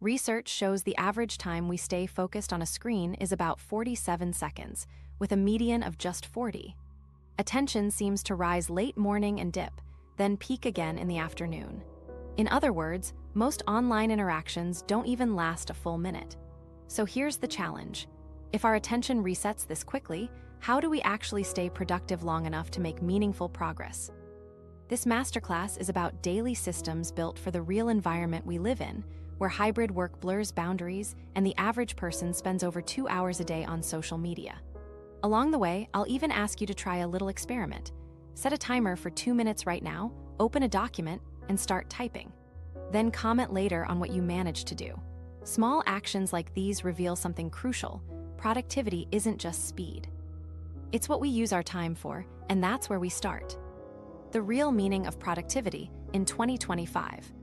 Research shows the average time we stay focused on a screen is about 47 seconds, with a median of just 40. Attention seems to rise late morning and dip, then peak again in the afternoon. In other words, most online interactions don't even last a full minute. So here's the challenge. If our attention resets this quickly, how do we actually stay productive long enough to make meaningful progress? This masterclass is about daily systems built for the real environment we live in, where hybrid work blurs boundaries and the average person spends over 2 hours a day on social media. Along the way, I'll even ask you to try a little experiment. Set a timer for 2 minutes right now, open a document, and start typing. Then comment later on what you managed to do. Small actions like these reveal something crucial. Productivity isn't just speed. It's what we use our time for, and that's where we start. The real meaning of productivity in 2025.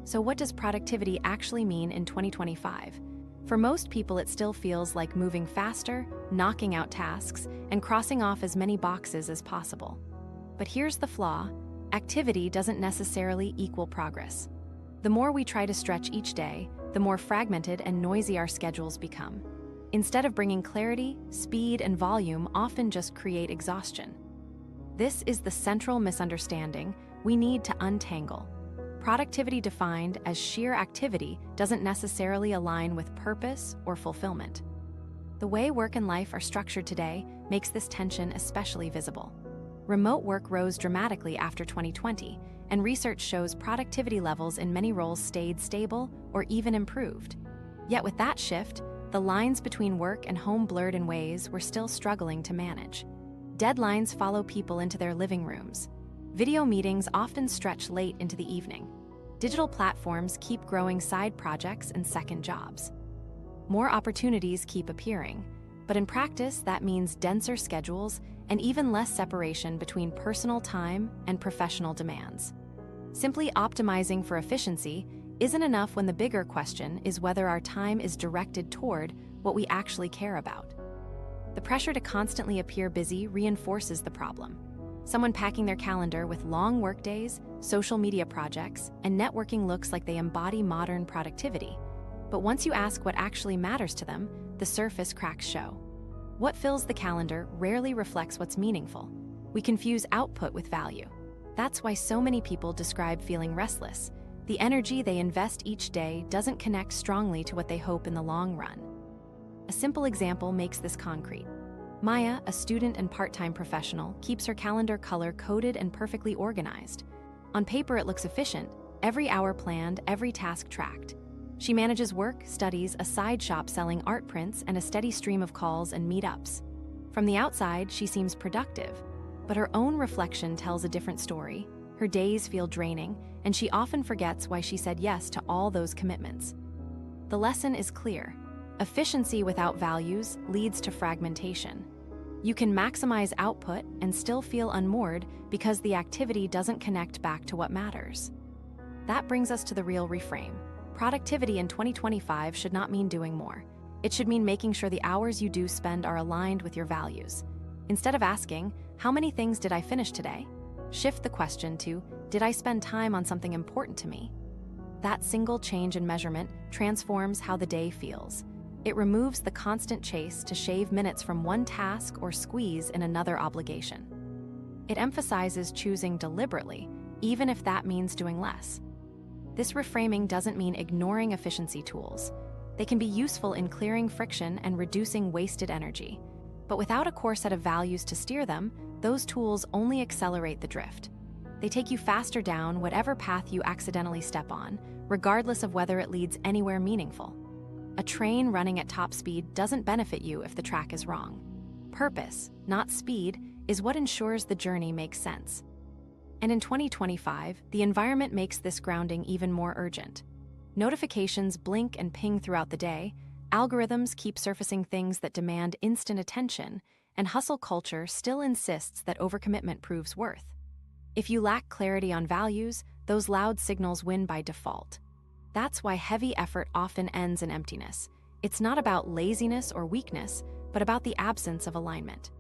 So what does productivity actually mean in 2025? For most people, it still feels like moving faster, knocking out tasks, and crossing off as many boxes as possible. But here's the flaw: activity doesn't necessarily equal progress. The more we try to stretch each day, the more fragmented and noisy our schedules become. Instead of bringing clarity, speed and volume often just create exhaustion. This is the central misunderstanding we need to untangle. Productivity defined as sheer activity doesn't necessarily align with purpose or fulfillment. The way work and life are structured today makes this tension especially visible. Remote work rose dramatically after 2020, and research shows productivity levels in many roles stayed stable or even improved. Yet with that shift, the lines between work and home blurred in ways we're still struggling to manage. Deadlines follow people into their living rooms. Video meetings often stretch late into the evening. Digital platforms keep growing side projects and second jobs. More opportunities keep appearing, but in practice, that means denser schedules and even less separation between personal time and professional demands. Simply optimizing for efficiency isn't enough when the bigger question is whether our time is directed toward what we actually care about. The pressure to constantly appear busy reinforces the problem. Someone packing their calendar with long workdays, social media projects, and networking looks like they embody modern productivity. But once you ask what actually matters to them, the surface cracks show. What fills the calendar rarely reflects what's meaningful. We confuse output with value. That's why so many people describe feeling restless. The energy they invest each day doesn't connect strongly to what they hope in the long run. A simple example makes this concrete. Maya, a student and part-time professional, keeps her calendar color-coded and perfectly organized. On paper, it looks efficient, every hour planned, every task tracked. She manages work, studies, a side shop selling art prints, and a steady stream of calls and meetups. From the outside, she seems productive, but her own reflection tells a different story. Her days feel draining, and she often forgets why she said yes to all those commitments. The lesson is clear. Efficiency without values leads to fragmentation. You can maximize output and still feel unmoored because the activity doesn't connect back to what matters. That brings us to the real reframe. Productivity in 2025 should not mean doing more. It should mean making sure the hours you do spend are aligned with your values. Instead of asking, "How many things did I finish today?" shift the question to, "Did I spend time on something important to me?" That single change in measurement transforms how the day feels. It removes the constant chase to shave minutes from one task or squeeze in another obligation. It emphasizes choosing deliberately, even if that means doing less. This reframing doesn't mean ignoring efficiency tools. They can be useful in clearing friction and reducing wasted energy. But without a core set of values to steer them, those tools only accelerate the drift. They take you faster down whatever path you accidentally step on, regardless of whether it leads anywhere meaningful. A train running at top speed doesn't benefit you if the track is wrong. Purpose, not speed, is what ensures the journey makes sense. And in 2025, the environment makes this grounding even more urgent. Notifications blink and ping throughout the day, algorithms keep surfacing things that demand instant attention, and hustle culture still insists that overcommitment proves worth. If you lack clarity on values, those loud signals win by default. That's why heavy effort often ends in emptiness. It's not about laziness or weakness, but about the absence of alignment.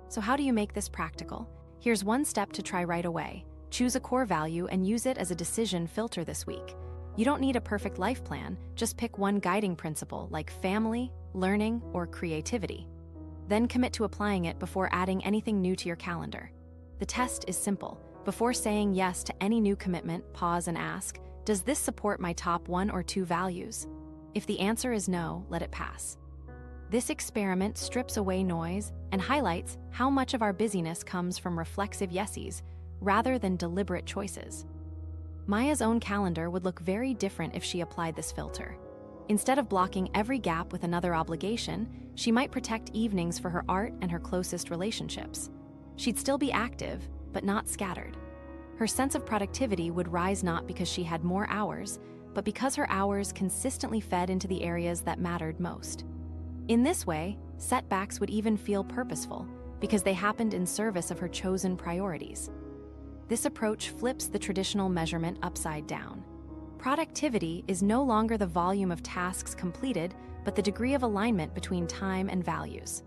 So how do you make this practical? Here's one step to try right away. Choose a core value and use it as a decision filter this week. You don't need a perfect life plan, just pick one guiding principle like family, learning, or creativity. Then commit to applying it before adding anything new to your calendar. The test is simple. Before saying yes to any new commitment, pause and ask, does this support my top 1 or 2 values? If the answer is no, let it pass. This experiment strips away noise and highlights how much of our busyness comes from reflexive yesies rather than deliberate choices. Maya's own calendar would look very different if she applied this filter. Instead of blocking every gap with another obligation, she might protect evenings for her art and her closest relationships. She'd still be active, but not scattered. Her sense of productivity would rise not because she had more hours, but because her hours consistently fed into the areas that mattered most. In this way, setbacks would even feel purposeful because they happened in service of her chosen priorities. This approach flips the traditional measurement upside down. Productivity is no longer the volume of tasks completed, but the degree of alignment between time and values.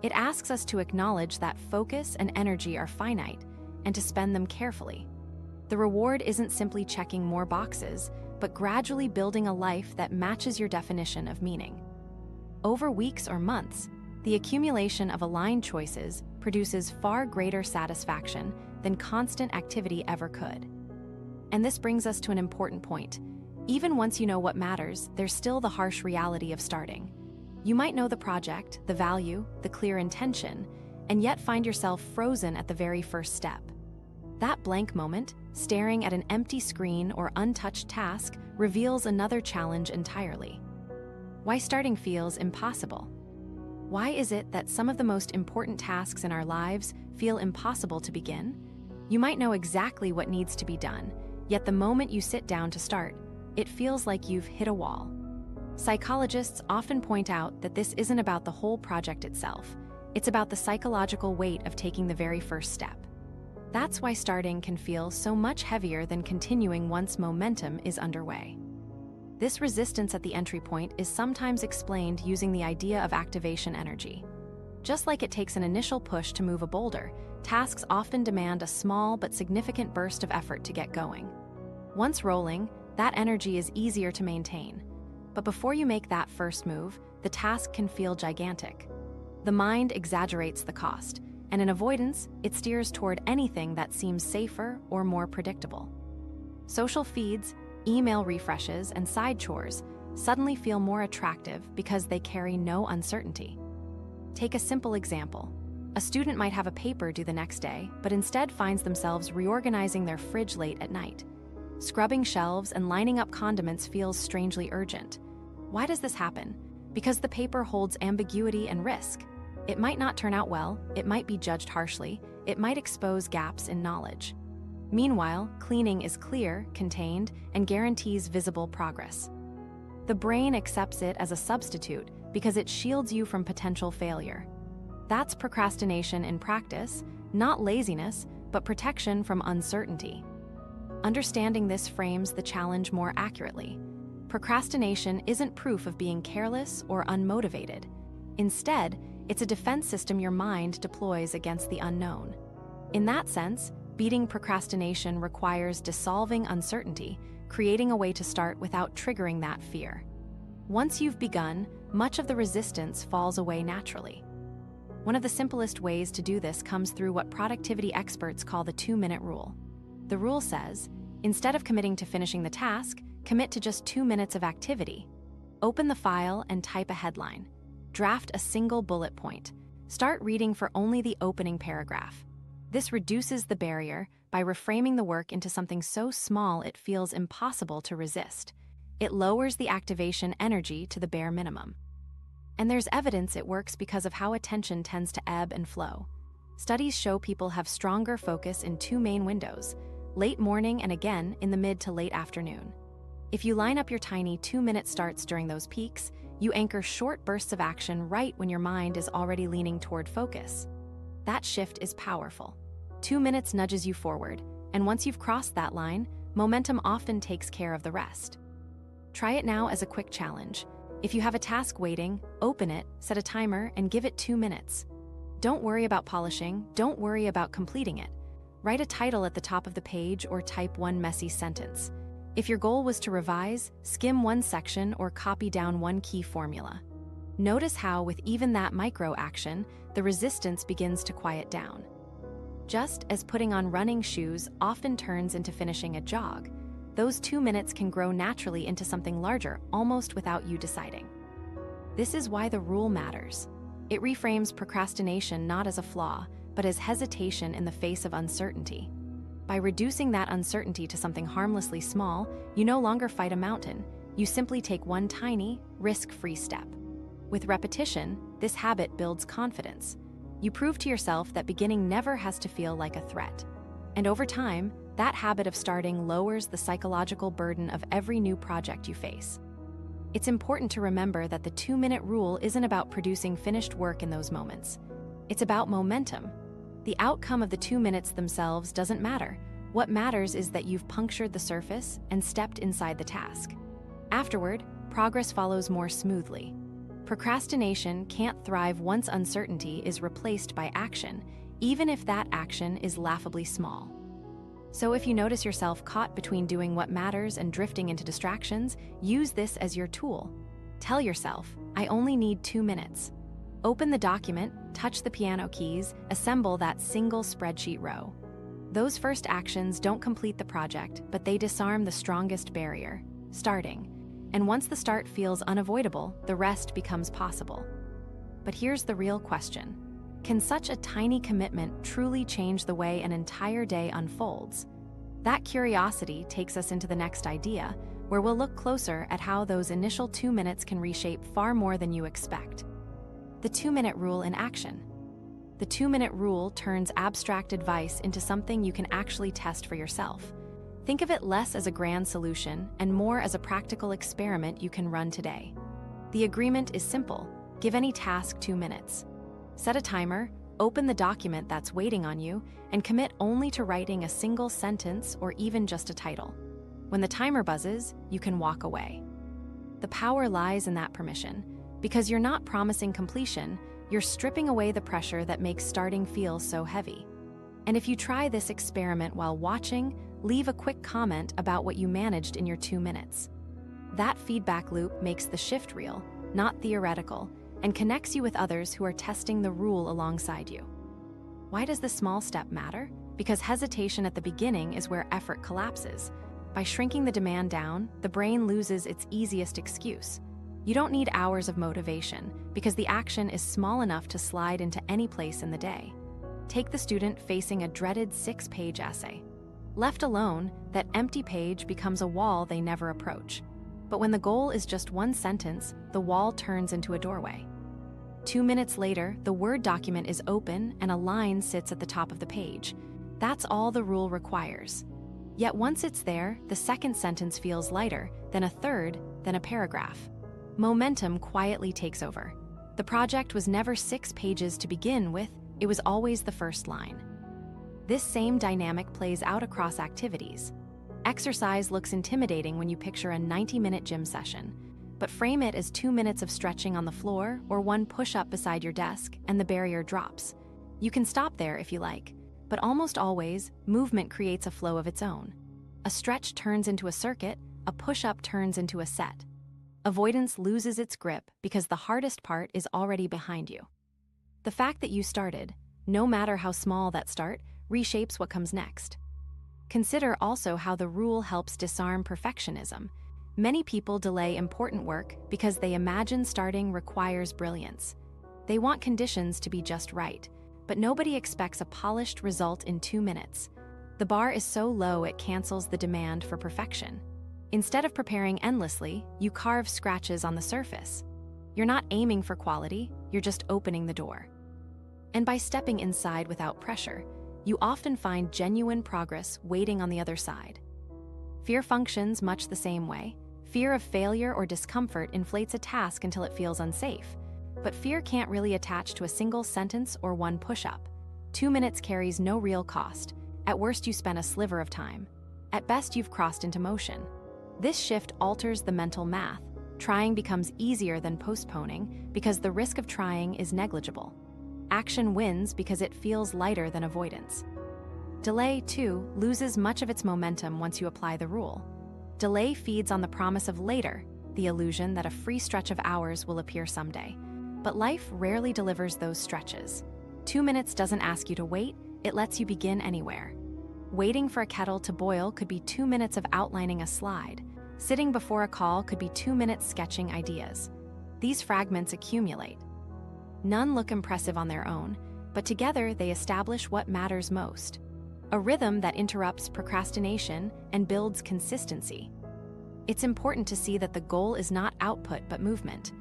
It asks us to acknowledge that focus and energy are finite and to spend them carefully. The reward isn't simply checking more boxes, but gradually building a life that matches your definition of meaning. Over weeks or months, the accumulation of aligned choices produces far greater satisfaction than constant activity ever could. And this brings us to an important point. Even once you know what matters, there's still the harsh reality of starting. You might know the project, the value, the clear intention, and yet find yourself frozen at the very first step. That blank moment, staring at an empty screen or untouched task, reveals another challenge entirely. Why starting feels impossible. Why is it that some of the most important tasks in our lives feel impossible to begin? You might know exactly what needs to be done, yet the moment you sit down to start, it feels like you've hit a wall. Psychologists often point out that this isn't about the whole project itself. It's about the psychological weight of taking the very first step. That's why starting can feel so much heavier than continuing once momentum is underway. This resistance at the entry point is sometimes explained using the idea of activation energy. Just like it takes an initial push to move a boulder, tasks often demand a small but significant burst of effort to get going. Once rolling, that energy is easier to maintain. But before you make that first move, the task can feel gigantic. The mind exaggerates the cost, and in avoidance, it steers toward anything that seems safer or more predictable. Social feeds, email refreshes, and side chores suddenly feel more attractive because they carry no uncertainty. Take a simple example. A student might have a paper due the next day, but instead finds themselves reorganizing their fridge late at night. Scrubbing shelves and lining up condiments feels strangely urgent. Why does this happen? Because the paper holds ambiguity and risk. It might not turn out well, it might be judged harshly, it might expose gaps in knowledge. Meanwhile, cleaning is clear, contained, and guarantees visible progress. The brain accepts it as a substitute because it shields you from potential failure. That's procrastination in practice, not laziness, but protection from uncertainty. Understanding this frames the challenge more accurately. Procrastination isn't proof of being careless or unmotivated. Instead, it's a defense system your mind deploys against the unknown. In that sense, beating procrastination requires dissolving uncertainty, creating a way to start without triggering that fear. Once you've begun, much of the resistance falls away naturally. One of the simplest ways to do this comes through what productivity experts call the 2-minute rule. The rule says, instead of committing to finishing the task, commit to just 2 minutes of activity. Open the file and type a headline. Draft a single bullet point. Start reading for only the opening paragraph. This reduces the barrier by reframing the work into something so small it feels impossible to resist. It lowers the activation energy to the bare minimum. And there's evidence it works because of how attention tends to ebb and flow. Studies show people have stronger focus in 2 main windows, late morning and again in the mid to late afternoon. If you line up your tiny 2-minute starts during those peaks, you anchor short bursts of action right when your mind is already leaning toward focus. That shift is powerful. 2 minutes nudges you forward, and once you've crossed that line, momentum often takes care of the rest. Try it now as a quick challenge. If you have a task waiting, open it, set a timer, and give it 2 minutes. Don't worry about polishing, don't worry about completing it. Write a title at the top of the page or type one messy sentence. If your goal was to revise, skim one section or copy down one key formula. Notice how, with even that micro action, the resistance begins to quiet down. Just as putting on running shoes often turns into finishing a jog, those 2 minutes can grow naturally into something larger almost without you deciding. This is why the rule matters. It reframes procrastination not as a flaw, but as hesitation in the face of uncertainty. By reducing that uncertainty to something harmlessly small, you no longer fight a mountain. You simply take one tiny, risk-free step. With repetition, this habit builds confidence. You prove to yourself that beginning never has to feel like a threat. And over time, that habit of starting lowers the psychological burden of every new project you face. It's important to remember that the 2-minute rule isn't about producing finished work in those moments. It's about momentum. The outcome of the 2 minutes themselves doesn't matter. What matters is that you've punctured the surface and stepped inside the task. Afterward, progress follows more smoothly. Procrastination can't thrive once uncertainty is replaced by action, even if that action is laughably small. So if you notice yourself caught between doing what matters and drifting into distractions, use this as your tool. Tell yourself, I only need 2 minutes. Open the document, touch the piano keys, assemble that single spreadsheet row. Those first actions don't complete the project, but they disarm the strongest barrier, starting. And once the start feels unavoidable, the rest becomes possible. But here's the real question. Can such a tiny commitment truly change the way an entire day unfolds? That curiosity takes us into the next idea, where we'll look closer at how those initial 2 minutes can reshape far more than you expect. The 2-minute rule in action. The 2-minute rule turns abstract advice into something you can actually test for yourself. Think of it less as a grand solution and more as a practical experiment you can run today. The agreement is simple. Give any task 2 minutes. Set a timer, open the document that's waiting on you, and commit only to writing a single sentence or even just a title. When the timer buzzes, you can walk away. The power lies in that permission. Because you're not promising completion, you're stripping away the pressure that makes starting feel so heavy. And if you try this experiment while watching, leave a quick comment about what you managed in your 2 minutes. That feedback loop makes the shift real, not theoretical, and connects you with others who are testing the rule alongside you. Why does this small step matter? Because hesitation at the beginning is where effort collapses. By shrinking the demand down, the brain loses its easiest excuse. You don't need hours of motivation, because the action is small enough to slide into any place in the day. Take the student facing a dreaded 6-page essay. Left alone, that empty page becomes a wall they never approach. But when the goal is just one sentence, the wall turns into a doorway. 2 minutes later, the Word document is open and a line sits at the top of the page. That's all the rule requires. Yet once it's there, the second sentence feels lighter, then a third, then a paragraph. Momentum quietly takes over. The project was never 6 pages to begin with, it was always the first line. This same dynamic plays out across activities. Exercise looks intimidating when you picture a 90-minute gym session, but frame it as 2 minutes of stretching on the floor or one push-up beside your desk and the barrier drops. You can stop there if you like, but almost always, movement creates a flow of its own. A stretch turns into a circuit, a push-up turns into a set. Avoidance loses its grip because the hardest part is already behind you. The fact that you started, no matter how small that start, reshapes what comes next. Consider also how the rule helps disarm perfectionism. Many people delay important work because they imagine starting requires brilliance. They want conditions to be just right, but nobody expects a polished result in 2 minutes. The bar is so low it cancels the demand for perfection. Instead of preparing endlessly, you carve scratches on the surface. You're not aiming for quality, you're just opening the door. And by stepping inside without pressure, you often find genuine progress waiting on the other side. Fear functions much the same way. Fear of failure or discomfort inflates a task until it feels unsafe. But fear can't really attach to a single sentence or one push-up. 2 minutes carries no real cost. At worst, you spend a sliver of time. At best, you've crossed into motion. This shift alters the mental math. Trying becomes easier than postponing because the risk of trying is negligible. Action wins because it feels lighter than avoidance. Delay, too, loses much of its momentum once you apply the rule. Delay feeds on the promise of later, the illusion that a free stretch of hours will appear someday. But life rarely delivers those stretches. 2 minutes doesn't ask you to wait, it lets you begin anywhere. Waiting for a kettle to boil could be 2 minutes of outlining a slide. Sitting before a call could be 2 minutes sketching ideas. These fragments accumulate. None look impressive on their own, but together they establish what matters most. A rhythm that interrupts procrastination and builds consistency. It's important to see that the goal is not output but movement.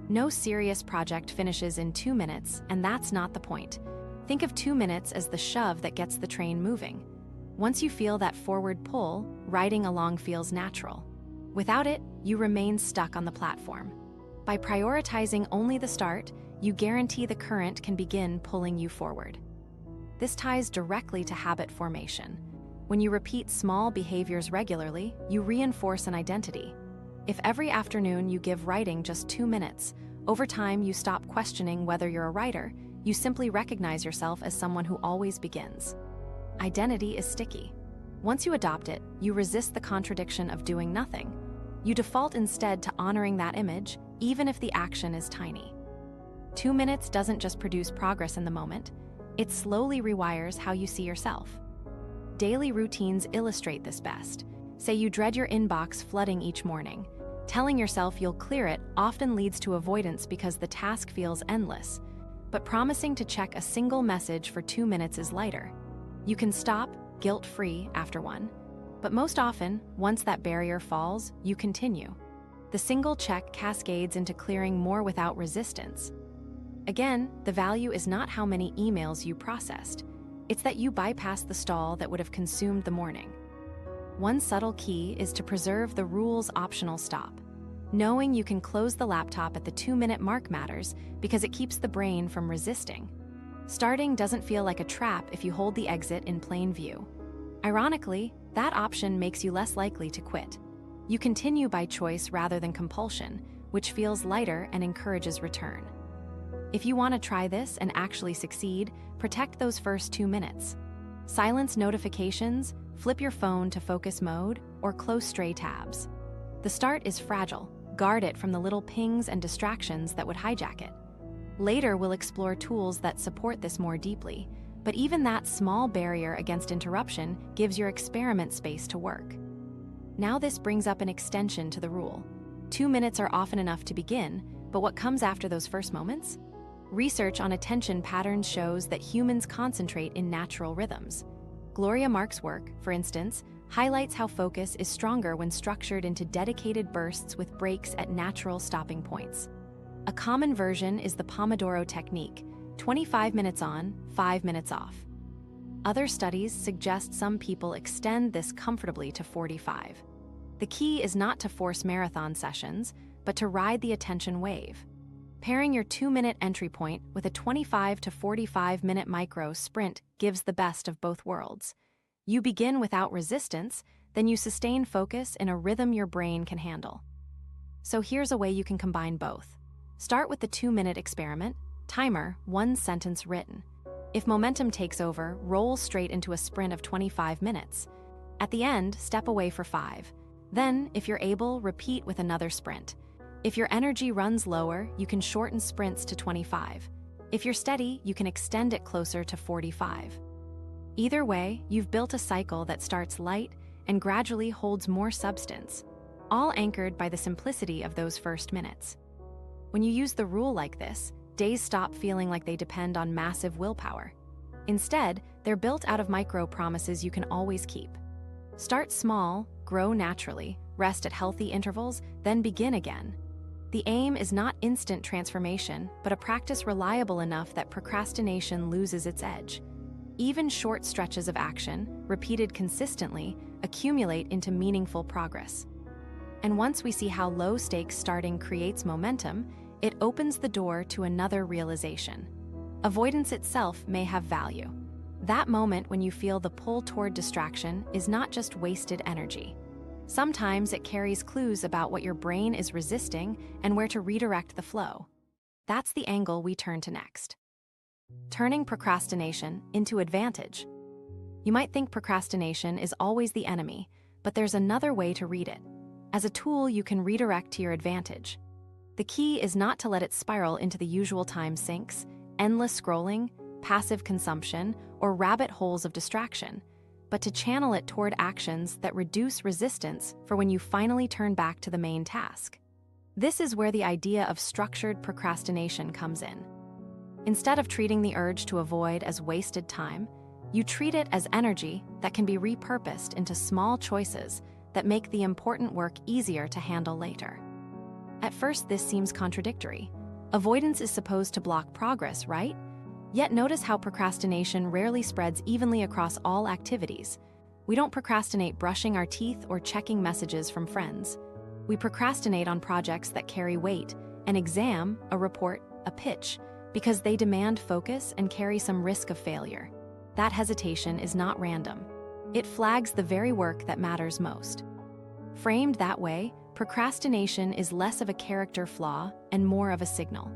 No serious project finishes in 2 minutes, and that's not the point. Think of 2 minutes as the shove that gets the train moving. Once you feel that forward pull, riding along feels natural. Without it, you remain stuck on the platform. By prioritizing only the start, you guarantee the current can begin pulling you forward. This ties directly to habit formation. When you repeat small behaviors regularly, you reinforce an identity. If every afternoon you give writing just 2 minutes, over time you stop questioning whether you're a writer, you simply recognize yourself as someone who always begins. Identity is sticky. Once you adopt it, you resist the contradiction of doing nothing. You default instead to honoring that image, even if the action is tiny. 2 minutes doesn't just produce progress in the moment, it slowly rewires how you see yourself. Daily routines illustrate this best. Say you dread your inbox flooding each morning. Telling yourself you'll clear it often leads to avoidance because the task feels endless. But promising to check a single message for 2 minutes is lighter. You can stop, guilt-free, after one. But most often, once that barrier falls, you continue. The single check cascades into clearing more without resistance. Again, the value is not how many emails you processed. It's that you bypassed the stall that would have consumed the morning. One subtle key is to preserve the rules optional stop. Knowing you can close the laptop at the 2-minute mark matters because it keeps the brain from resisting. Starting doesn't feel like a trap if you hold the exit in plain view. Ironically, that option makes you less likely to quit. You continue by choice rather than compulsion, which feels lighter and encourages return. If you want to try this and actually succeed, protect those first 2 minutes. Silence notifications, flip your phone to focus mode, or close stray tabs. The start is fragile. Guard it from the little pings and distractions that would hijack it. Later, we'll explore tools that support this more deeply, but even that small barrier against interruption gives your experiment space to work. Now this brings up an extension to the rule. 2 minutes are often enough to begin, but what comes after those first moments? Research on attention patterns shows that humans concentrate in natural rhythms. Gloria Mark's work, for instance, highlights how focus is stronger when structured into dedicated bursts with breaks at natural stopping points. A common version is the Pomodoro technique, 25 minutes on, 5 minutes off. Other studies suggest some people extend this comfortably to 45. The key is not to force marathon sessions, but to ride the attention wave. Pairing your 2-minute entry point with a 25 to 45-minute micro sprint gives the best of both worlds. You begin without resistance, then you sustain focus in a rhythm your brain can handle. So here's a way you can combine both. Start with the 2-minute experiment. Timer, 1 sentence written. If momentum takes over, roll straight into a sprint of 25 minutes. At the end, step away for 5. Then, if you're able, repeat with another sprint. If your energy runs lower, you can shorten sprints to 25. If you're steady, you can extend it closer to 45. Either way, you've built a cycle that starts light and gradually holds more substance, all anchored by the simplicity of those first minutes. When you use the rule like this, days stop feeling like they depend on massive willpower. Instead, they're built out of micro promises you can always keep. Start small, grow naturally, rest at healthy intervals, then begin again. The aim is not instant transformation, but a practice reliable enough that procrastination loses its edge. Even short stretches of action, repeated consistently, accumulate into meaningful progress. And once we see how low-stakes starting creates momentum, it opens the door to another realization. Avoidance itself may have value. That moment when you feel the pull toward distraction is not just wasted energy. Sometimes it carries clues about what your brain is resisting and where to redirect the flow. That's the angle we turn to next. Turning procrastination into advantage. You might think procrastination is always the enemy, but there's another way to read it. As a tool you can redirect to your advantage. The key is not to let it spiral into the usual time sinks, endless scrolling, passive consumption, or rabbit holes of distraction, but to channel it toward actions that reduce resistance for when you finally turn back to the main task. This is where the idea of structured procrastination comes in. Instead of treating the urge to avoid as wasted time, you treat it as energy that can be repurposed into small choices that make the important work easier to handle later. At first, this seems contradictory. Avoidance is supposed to block progress, right? Yet notice how procrastination rarely spreads evenly across all activities. We don't procrastinate brushing our teeth or checking messages from friends. We procrastinate on projects that carry weight, an exam, a report, a pitch, because they demand focus and carry some risk of failure. That hesitation is not random. It flags the very work that matters most. Framed that way, procrastination is less of a character flaw and more of a signal.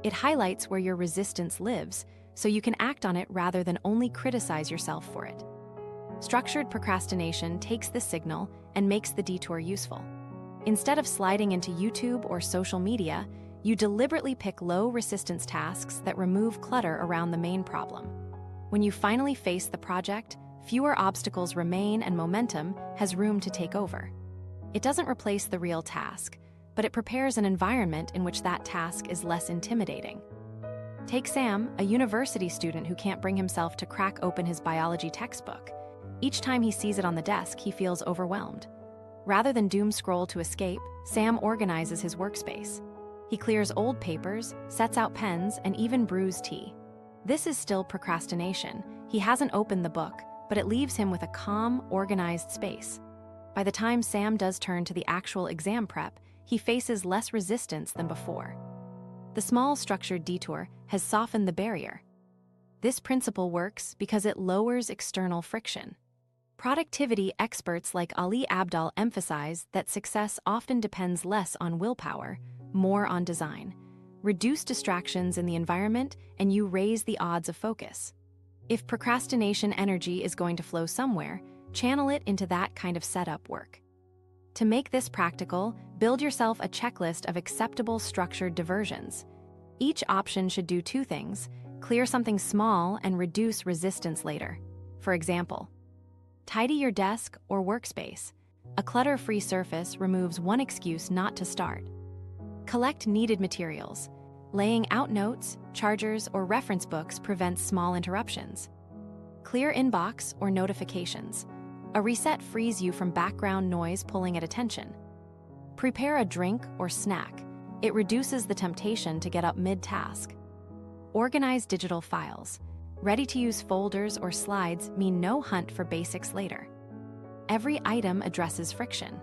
It highlights where your resistance lives, so you can act on it rather than only criticize yourself for it. Structured procrastination takes the signal and makes the detour useful. Instead of sliding into YouTube or social media, you deliberately pick low-resistance tasks that remove clutter around the main problem. When you finally face the project, fewer obstacles remain and momentum has room to take over. It doesn't replace the real task, but it prepares an environment in which that task is less intimidating. Take Sam, a university student who can't bring himself to crack open his biology textbook. Each time he sees it on the desk, he feels overwhelmed. Rather than doom scroll to escape, Sam organizes his workspace. He clears old papers, sets out pens, and even brews tea. This is still procrastination. He hasn't opened the book, but it leaves him with a calm, organized space. By the time Sam does turn to the actual exam prep, he faces less resistance than before. The small structured detour has softened the barrier. This principle works because it lowers external friction. Productivity experts like Ali Abdaal emphasize that success often depends less on willpower, more on design. Reduce distractions in the environment and you raise the odds of focus. If procrastination energy is going to flow somewhere, channel it into that kind of setup work. To make this practical, build yourself a checklist of acceptable structured diversions. Each option should do two things: clear something small and reduce resistance later. For example, tidy your desk or workspace. A clutter-free surface removes one excuse not to start. Collect needed materials. Laying out notes, chargers, or reference books prevents small interruptions. Clear inbox or notifications. A reset frees you from background noise pulling at attention. Prepare a drink or snack. It reduces the temptation to get up mid-task. Organize digital files. Ready-to-use folders or slides mean no hunt for basics later. Every item addresses friction.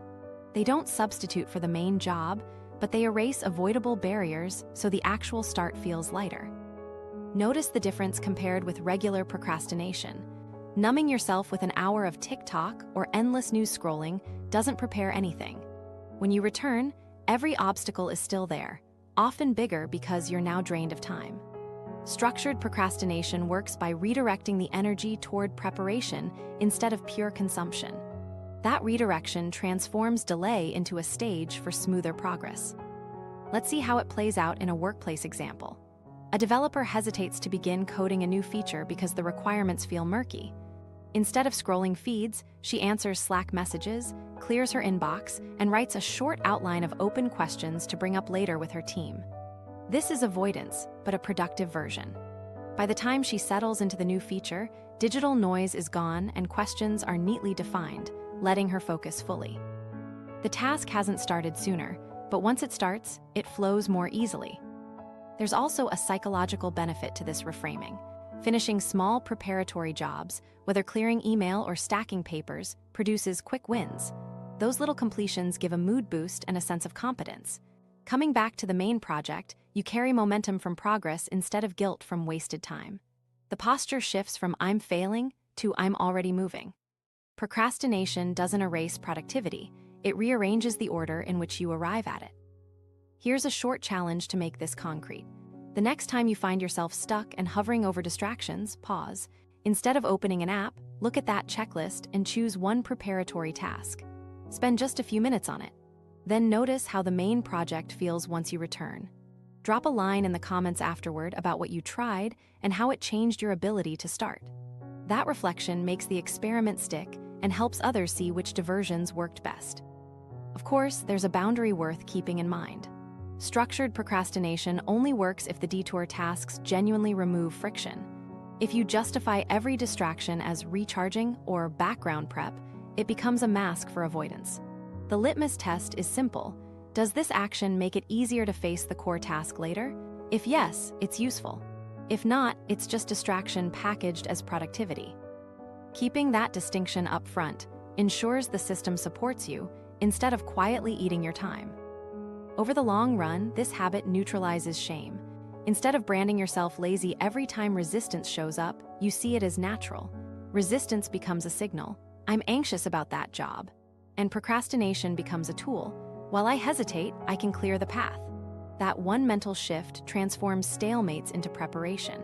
They don't substitute for the main job, but they erase avoidable barriers so the actual start feels lighter. Notice the difference compared with regular procrastination. Numbing yourself with an hour of TikTok or endless news scrolling doesn't prepare anything. When you return, every obstacle is still there, often bigger because you're now drained of time. Structured procrastination works by redirecting the energy toward preparation instead of pure consumption. That redirection transforms delay into a stage for smoother progress. Let's see how it plays out in a workplace example. A developer hesitates to begin coding a new feature because the requirements feel murky. Instead of scrolling feeds, she answers Slack messages, clears her inbox, and writes a short outline of open questions to bring up later with her team. This is avoidance, but a productive version. By the time she settles into the new feature, digital noise is gone and questions are neatly defined, letting her focus fully. The task hasn't started sooner, but once it starts, it flows more easily. There's also a psychological benefit to this reframing. Finishing small preparatory jobs, whether clearing email or stacking papers, produces quick wins. Those little completions give a mood boost and a sense of competence. Coming back to the main project, you carry momentum from progress instead of guilt from wasted time. The posture shifts from "I'm failing" to "I'm already moving." Procrastination doesn't erase productivity, it rearranges the order in which you arrive at it. Here's a short challenge to make this concrete. The next time you find yourself stuck and hovering over distractions, pause. Instead of opening an app, look at that checklist and choose one preparatory task. Spend just a few minutes on it. Then notice how the main project feels once you return. Drop a line in the comments afterward about what you tried and how it changed your ability to start. That reflection makes the experiment stick and helps others see which diversions worked best. Of course, there's a boundary worth keeping in mind. Structured procrastination only works if the detour tasks genuinely remove friction. If you justify every distraction as recharging or background prep, it becomes a mask for avoidance. The litmus test is simple. Does this action make it easier to face the core task later? If yes, it's useful. If not, it's just distraction packaged as productivity. Keeping that distinction up front ensures the system supports you instead of quietly eating your time. Over the long run, this habit neutralizes shame. Instead of branding yourself lazy every time resistance shows up, you see it as natural. Resistance becomes a signal. I'm anxious about that job. And procrastination becomes a tool. While I hesitate, I can clear the path. That one mental shift transforms stalemates into preparation.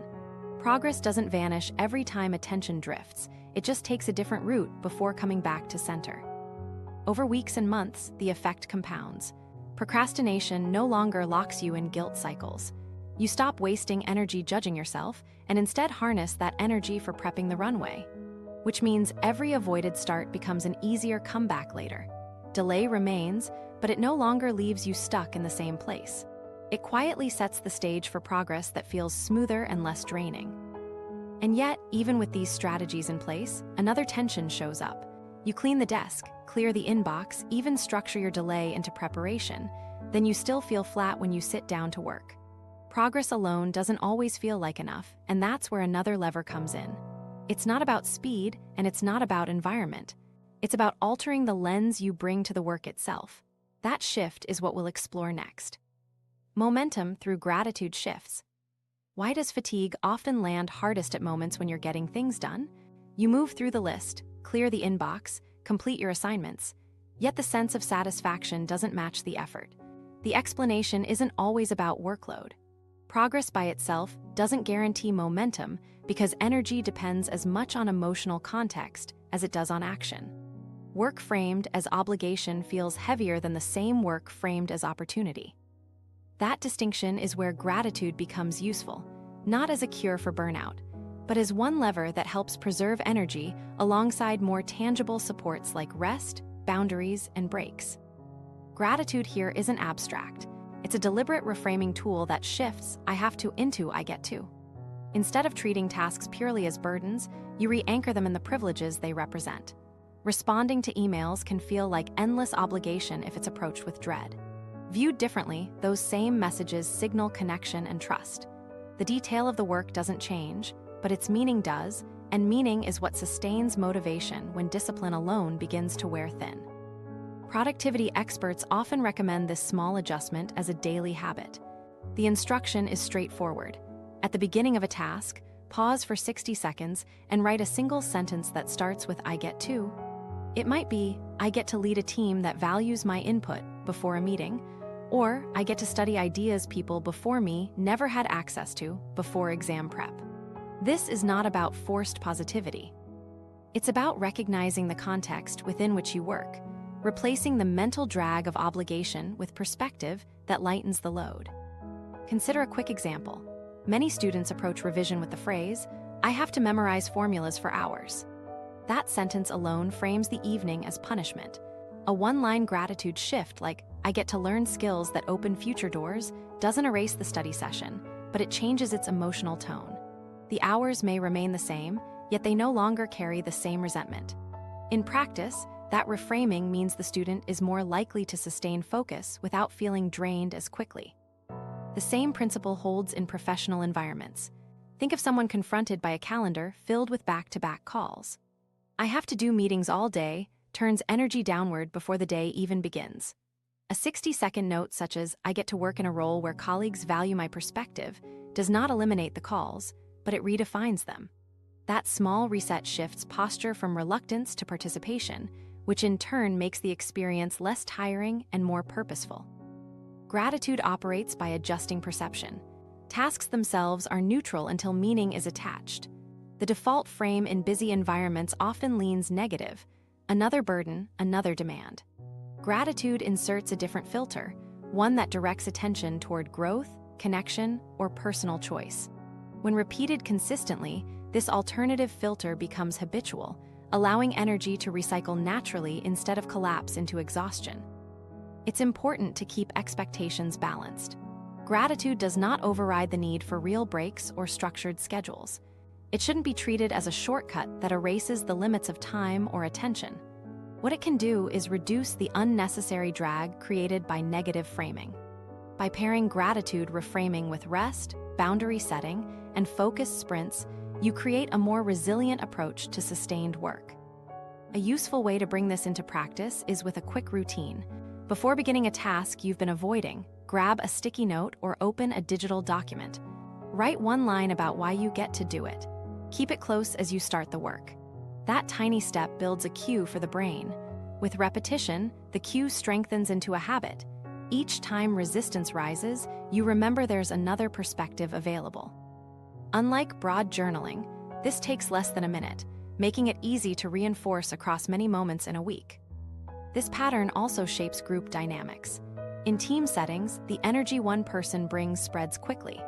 Progress doesn't vanish every time attention drifts. It just takes a different route before coming back to center. Over weeks and months, the effect compounds. Procrastination no longer locks you in guilt cycles. You stop wasting energy judging yourself and instead harness that energy for prepping the runway. Which means every avoided start becomes an easier comeback later. Delay remains, but it no longer leaves you stuck in the same place. It quietly sets the stage for progress that feels smoother and less draining. And yet, even with these strategies in place, another tension shows up. You clean the desk, clear the inbox, even structure your delay into preparation, then you still feel flat when you sit down to work. Progress alone doesn't always feel like enough, and that's where another lever comes in. It's not about speed, and it's not about environment. It's about altering the lens you bring to the work itself. That shift is what we'll explore next. Momentum through gratitude shifts. Why does fatigue often land hardest at moments when you're getting things done? You move through the list, clear the inbox, complete your assignments, yet the sense of satisfaction doesn't match the effort. The explanation isn't always about workload. Progress by itself doesn't guarantee momentum because energy depends as much on emotional context as it does on action. Work framed as obligation feels heavier than the same work framed as opportunity. That distinction is where gratitude becomes useful, not as a cure for burnout, but as one lever that helps preserve energy alongside more tangible supports like rest, boundaries, and breaks. Gratitude here isn't abstract. It's a deliberate reframing tool that shifts I have to into I get to. Instead of treating tasks purely as burdens, you re-anchor them in the privileges they represent. Responding to emails can feel like endless obligation if it's approached with dread. Viewed differently, those same messages signal connection and trust. The detail of the work doesn't change, but its meaning does, and meaning is what sustains motivation when discipline alone begins to wear thin. Productivity experts often recommend this small adjustment as a daily habit. The instruction is straightforward. At the beginning of a task, pause for 60 seconds and write a single sentence that starts with I get to. It might be, I get to lead a team that values my input before a meeting, or I get to study ideas people before me never had access to before exam prep. This is not about forced positivity. It's about recognizing the context within which you work, replacing the mental drag of obligation with perspective that lightens the load. Consider a quick example. Many students approach revision with the phrase, I have to memorize formulas for hours. That sentence alone frames the evening as punishment. A one-line gratitude shift like, I get to learn skills that open future doors, doesn't erase the study session, but it changes its emotional tone. The hours may remain the same, yet they no longer carry the same resentment. In practice, that reframing means the student is more likely to sustain focus without feeling drained as quickly. The same principle holds in professional environments. Think of someone confronted by a calendar filled with back-to-back calls. I have to do meetings all day turns energy downward before the day even begins. A 60-second note such as, I get to work in a role where colleagues value my perspective, does not eliminate the calls, but it redefines them. That small reset shifts posture from reluctance to participation, which in turn makes the experience less tiring and more purposeful. Gratitude operates by adjusting perception. Tasks themselves are neutral until meaning is attached. The default frame in busy environments often leans negative, another burden, another demand. Gratitude inserts a different filter, one that directs attention toward growth, connection, or personal choice. When repeated consistently, this alternative filter becomes habitual, allowing energy to recycle naturally instead of collapse into exhaustion. It's important to keep expectations balanced. Gratitude does not override the need for real breaks or structured schedules. It shouldn't be treated as a shortcut that erases the limits of time or attention. What it can do is reduce the unnecessary drag created by negative framing. By pairing gratitude reframing with rest, boundary setting, and focused sprints, you create a more resilient approach to sustained work. A useful way to bring this into practice is with a quick routine. Before beginning a task you've been avoiding, grab a sticky note or open a digital document. Write one line about why you get to do it. Keep it close as you start the work. That tiny step builds a cue for the brain. With repetition, the cue strengthens into a habit. Each time resistance rises, you remember there's another perspective available. Unlike broad journaling, this takes less than a minute, making it easy to reinforce across many moments in a week. This pattern also shapes group dynamics. In team settings, the energy one person brings spreads quickly.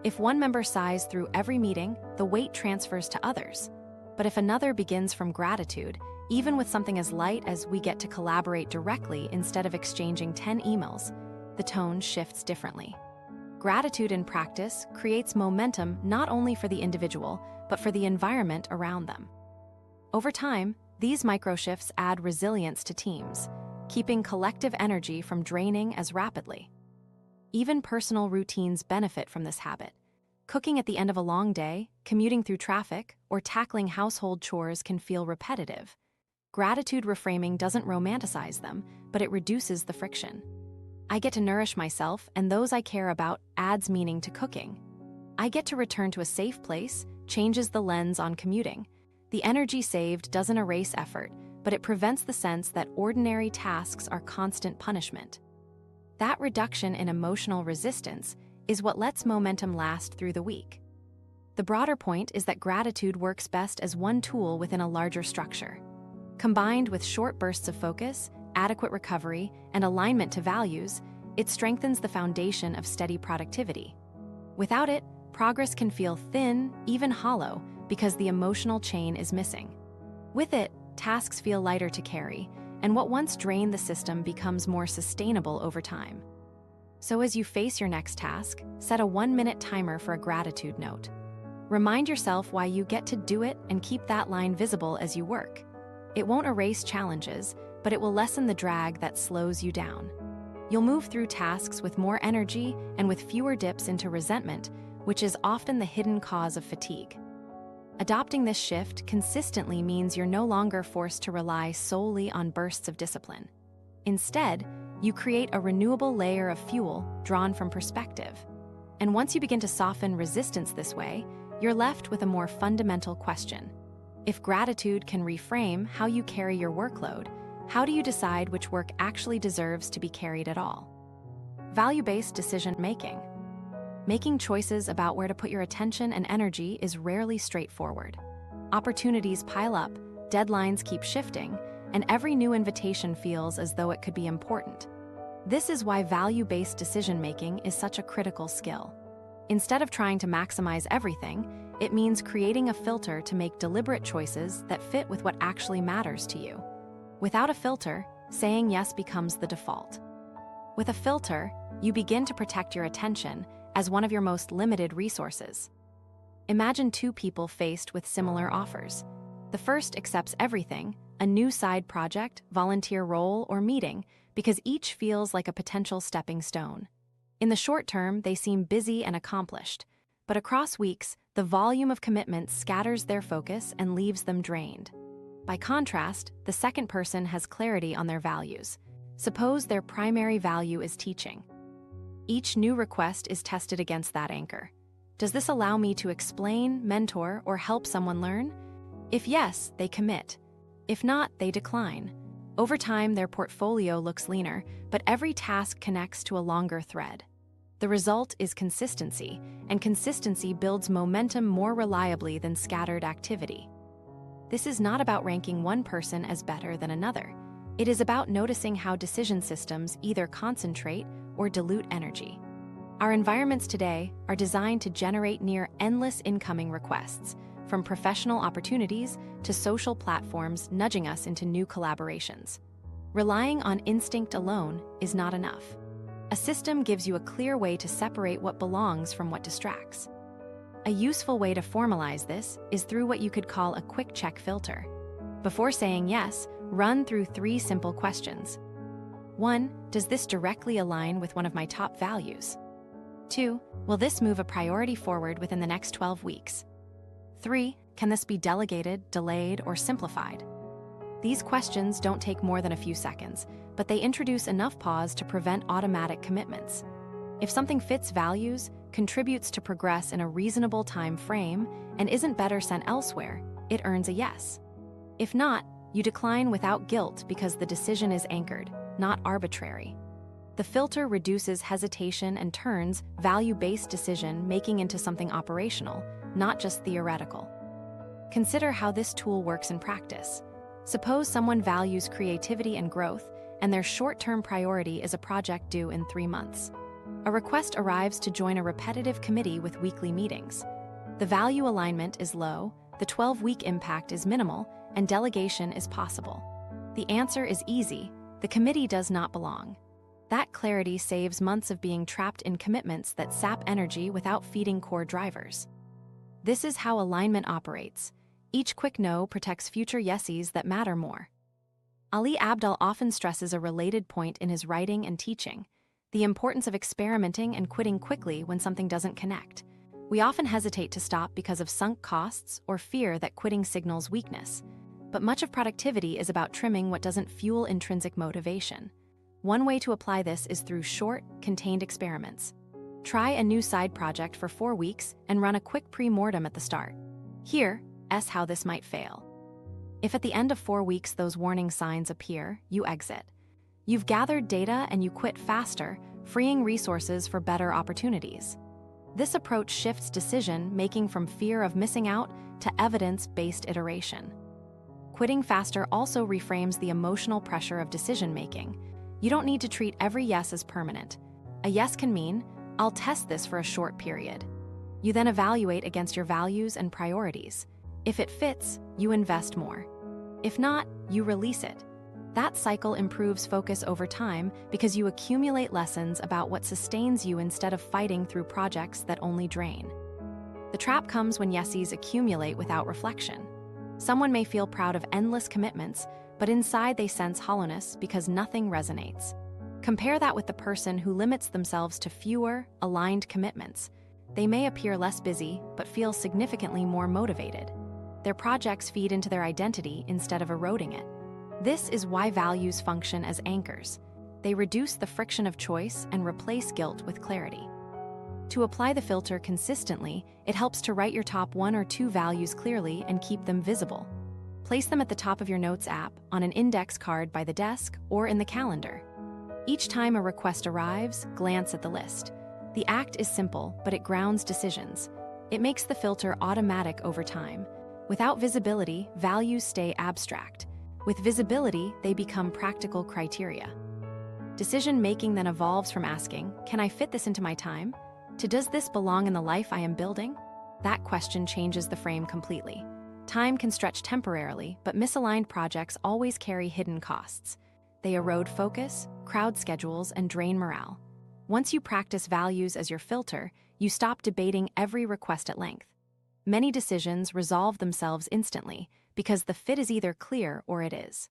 If one member sighs through every meeting, the weight transfers to others. But if another begins from gratitude, even with something as light as "we get to collaborate directly instead of exchanging 10 emails, the tone shifts differently. Gratitude in practice creates momentum not only for the individual, but for the environment around them. Over time, these microshifts add resilience to teams, keeping collective energy from draining as rapidly. Even personal routines benefit from this habit. Cooking at the end of a long day, commuting through traffic, or tackling household chores can feel repetitive. Gratitude reframing doesn't romanticize them, but it reduces the friction. I get to nourish myself and those I care about adds meaning to cooking. I get to return to a safe place changes the lens on commuting. The energy saved doesn't erase effort, but it prevents the sense that ordinary tasks are constant punishment. That reduction in emotional resistance is what lets momentum last through the week. The broader point is that gratitude works best as one tool within a larger structure. Combined with short bursts of focus, adequate recovery, and alignment to values, it strengthens the foundation of steady productivity. Without it, progress can feel thin, even hollow, because the emotional chain is missing. With it, tasks feel lighter to carry, and what once drained the system becomes more sustainable over time. So as you face your next task, set a 1-minute timer for a gratitude note. Remind yourself why you get to do it and keep that line visible as you work. It won't erase challenges, but it will lessen the drag that slows you down. You'll move through tasks with more energy and with fewer dips into resentment, which is often the hidden cause of fatigue. Adopting this shift consistently means you're no longer forced to rely solely on bursts of discipline. Instead, you create a renewable layer of fuel drawn from perspective. And once you begin to soften resistance this way, you're left with a more fundamental question. If gratitude can reframe how you carry your workload, how do you decide which work actually deserves to be carried at all? Value-based decision-making. Making choices about where to put your attention and energy is rarely straightforward. Opportunities pile up, deadlines keep shifting, and every new invitation feels as though it could be important. This is why value-based decision-making is such a critical skill. Instead of trying to maximize everything, it means creating a filter to make deliberate choices that fit with what actually matters to you. Without a filter, saying yes becomes the default. With a filter, you begin to protect your attention as one of your most limited resources. Imagine two people faced with similar offers. The first accepts everything, a new side project, volunteer role, or meeting, because each feels like a potential stepping stone. In the short term, they seem busy and accomplished, but across weeks, the volume of commitments scatters their focus and leaves them drained. By contrast, the second person has clarity on their values. Suppose their primary value is teaching. Each new request is tested against that anchor. Does this allow me to explain, mentor, or help someone learn? If yes, they commit. If not, they decline. Over time, their portfolio looks leaner, but every task connects to a longer thread. The result is consistency, and consistency builds momentum more reliably than scattered activity. This is not about ranking one person as better than another. It is about noticing how decision systems either concentrate or dilute energy. Our environments today are designed to generate near endless incoming requests, from professional opportunities to social platforms nudging us into new collaborations. Relying on instinct alone is not enough. A system gives you a clear way to separate what belongs from what distracts. A useful way to formalize this is through what you could call a quick check filter. Before saying yes, run through 3 simple questions. 1. Does this directly align with one of my top values? 2. Will this move a priority forward within the next 12 weeks? 3. Can this be delegated, delayed, or simplified? These questions don't take more than a few seconds, but they introduce enough pause to prevent automatic commitments. If something fits values, contributes to progress in a reasonable time frame, and isn't better sent elsewhere, it earns a yes. If not, you decline without guilt because the decision is anchored, not arbitrary. The filter reduces hesitation and turns value-based decision-making into something operational, not just theoretical. Consider how this tool works in practice. Suppose someone values creativity and growth, and their short-term priority is a project due in 3 months. A request arrives to join a repetitive committee with weekly meetings. The value alignment is low, the 12-week impact is minimal, and delegation is possible. The answer is easy: the committee does not belong. That clarity saves months of being trapped in commitments that sap energy without feeding core drivers. This is how alignment operates. Each quick no protects future yeses that matter more. Ali Abdaal often stresses a related point in his writing and teaching: the importance of experimenting and quitting quickly when something doesn't connect. We often hesitate to stop because of sunk costs or fear that quitting signals weakness. But much of productivity is about trimming what doesn't fuel intrinsic motivation. One way to apply this is through short, contained experiments. Try a new side project for 4 weeks and run a quick pre-mortem at the start. Here, how this might fail. If at the end of 4 weeks those warning signs appear, you exit. You've gathered data and you quit faster, freeing resources for better opportunities. This approach shifts decision-making from fear of missing out to evidence-based iteration. Quitting faster also reframes the emotional pressure of decision-making. You don't need to treat every yes as permanent. A yes can mean, I'll test this for a short period. You then evaluate against your values and priorities. If it fits, you invest more. If not, you release it. That cycle improves focus over time because you accumulate lessons about what sustains you instead of fighting through projects that only drain. The trap comes when yeses accumulate without reflection. Someone may feel proud of endless commitments, but inside they sense hollowness because nothing resonates. Compare that with the person who limits themselves to fewer, aligned commitments. They may appear less busy, but feel significantly more motivated. Their projects feed into their identity instead of eroding it. This is why values function as anchors. They reduce the friction of choice and replace guilt with clarity. To apply the filter consistently, it helps to write your top 1 or 2 values clearly and keep them visible. Place them at the top of your Notes app, on an index card by the desk, or in the calendar. Each time a request arrives, glance at the list. The act is simple, but it grounds decisions. It makes the filter automatic over time. Without visibility, values stay abstract. With visibility, they become practical criteria. Decision-making then evolves from asking, can I fit this into my time? To does this belong in the life I am building? That question changes the frame completely. Time can stretch temporarily, but misaligned projects always carry hidden costs. They erode focus, crowd schedules, and drain morale. Once you practice values as your filter, you stop debating every request at length. Many decisions resolve themselves instantly because the fit is either clear or it is.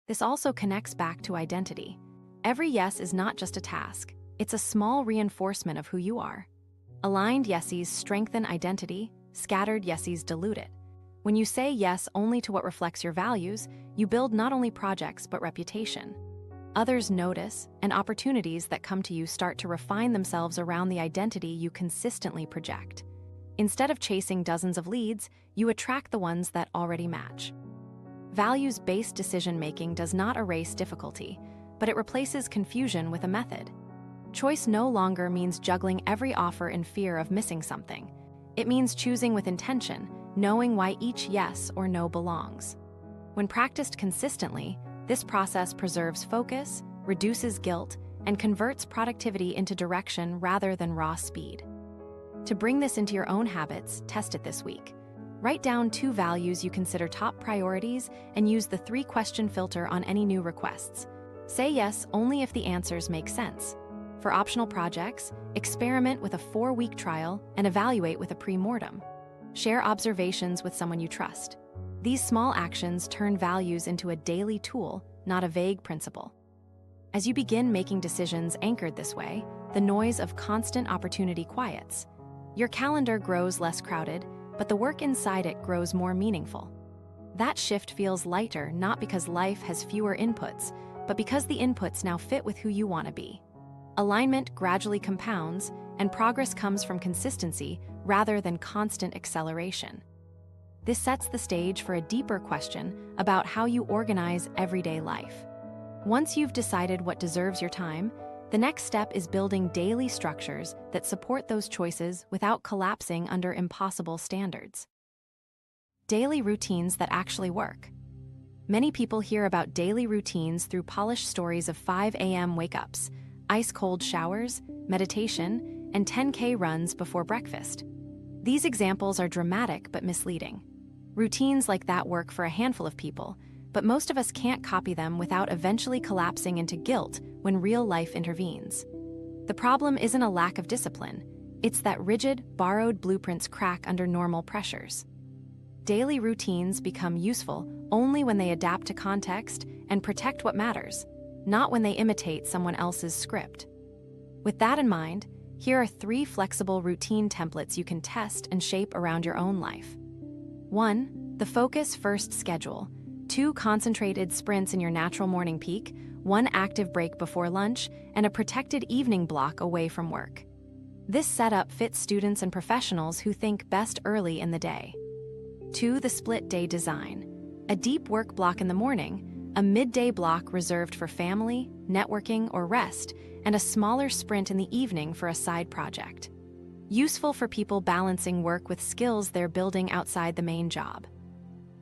This also connects back to identity. Every yes is not just a task. It's a small reinforcement of who you are. Aligned yeses strengthen identity, scattered yeses dilute it. When you say yes only to what reflects your values, you build not only projects but reputation. Others notice, and opportunities that come to you start to refine themselves around the identity you consistently project. Instead of chasing dozens of leads, you attract the ones that already match. Values-based decision-making does not erase difficulty, but it replaces confusion with a method. Choice no longer means juggling every offer in fear of missing something. It means choosing with intention, knowing why each yes or no belongs. When practiced consistently, This process preserves focus, reduces guilt, and converts productivity into direction rather than raw speed. To bring this into your own habits, test it this week. Write down 2 values you consider top priorities and use the 3-question filter on any new requests. Say yes only if the answers make sense. For optional projects, experiment with a 4-week trial and evaluate with a pre-mortem. Share observations with someone you trust. These small actions turn values into a daily tool, not a vague principle. As you begin making decisions anchored this way, the noise of constant opportunity quiets. Your calendar grows less crowded, but the work inside it grows more meaningful. That shift feels lighter not because life has fewer inputs, but because the inputs now fit with who you want to be. Alignment gradually compounds, and progress comes from consistency rather than constant acceleration. This sets the stage for a deeper question about how you organize everyday life. Once you've decided what deserves your time, the next step is building daily structures that support those choices without collapsing under impossible standards. Daily routines that actually work. Many people hear about daily routines through polished stories of 5 a.m. wake-ups, ice-cold showers, meditation, and 10K runs before breakfast. These examples are dramatic but misleading. Routines like that work for a handful of people, but most of us can't copy them without eventually collapsing into guilt when real life intervenes. The problem isn't a lack of discipline, it's that rigid, borrowed blueprints crack under normal pressures. Daily routines become useful only when they adapt to context and protect what matters, not when they imitate someone else's script. With that in mind, here are 3 flexible routine templates you can test and shape around your own life. 1. The Focus First Schedule. 2 concentrated sprints in your natural morning peak, 1 active break before lunch, and a protected evening block away from work. This setup fits students and professionals who think best early in the day. 2. The Split Day Design. A deep work block in the morning, a midday block reserved for family, networking, or rest, and a smaller sprint in the evening for a side project. Useful for people balancing work with skills they're building outside the main job.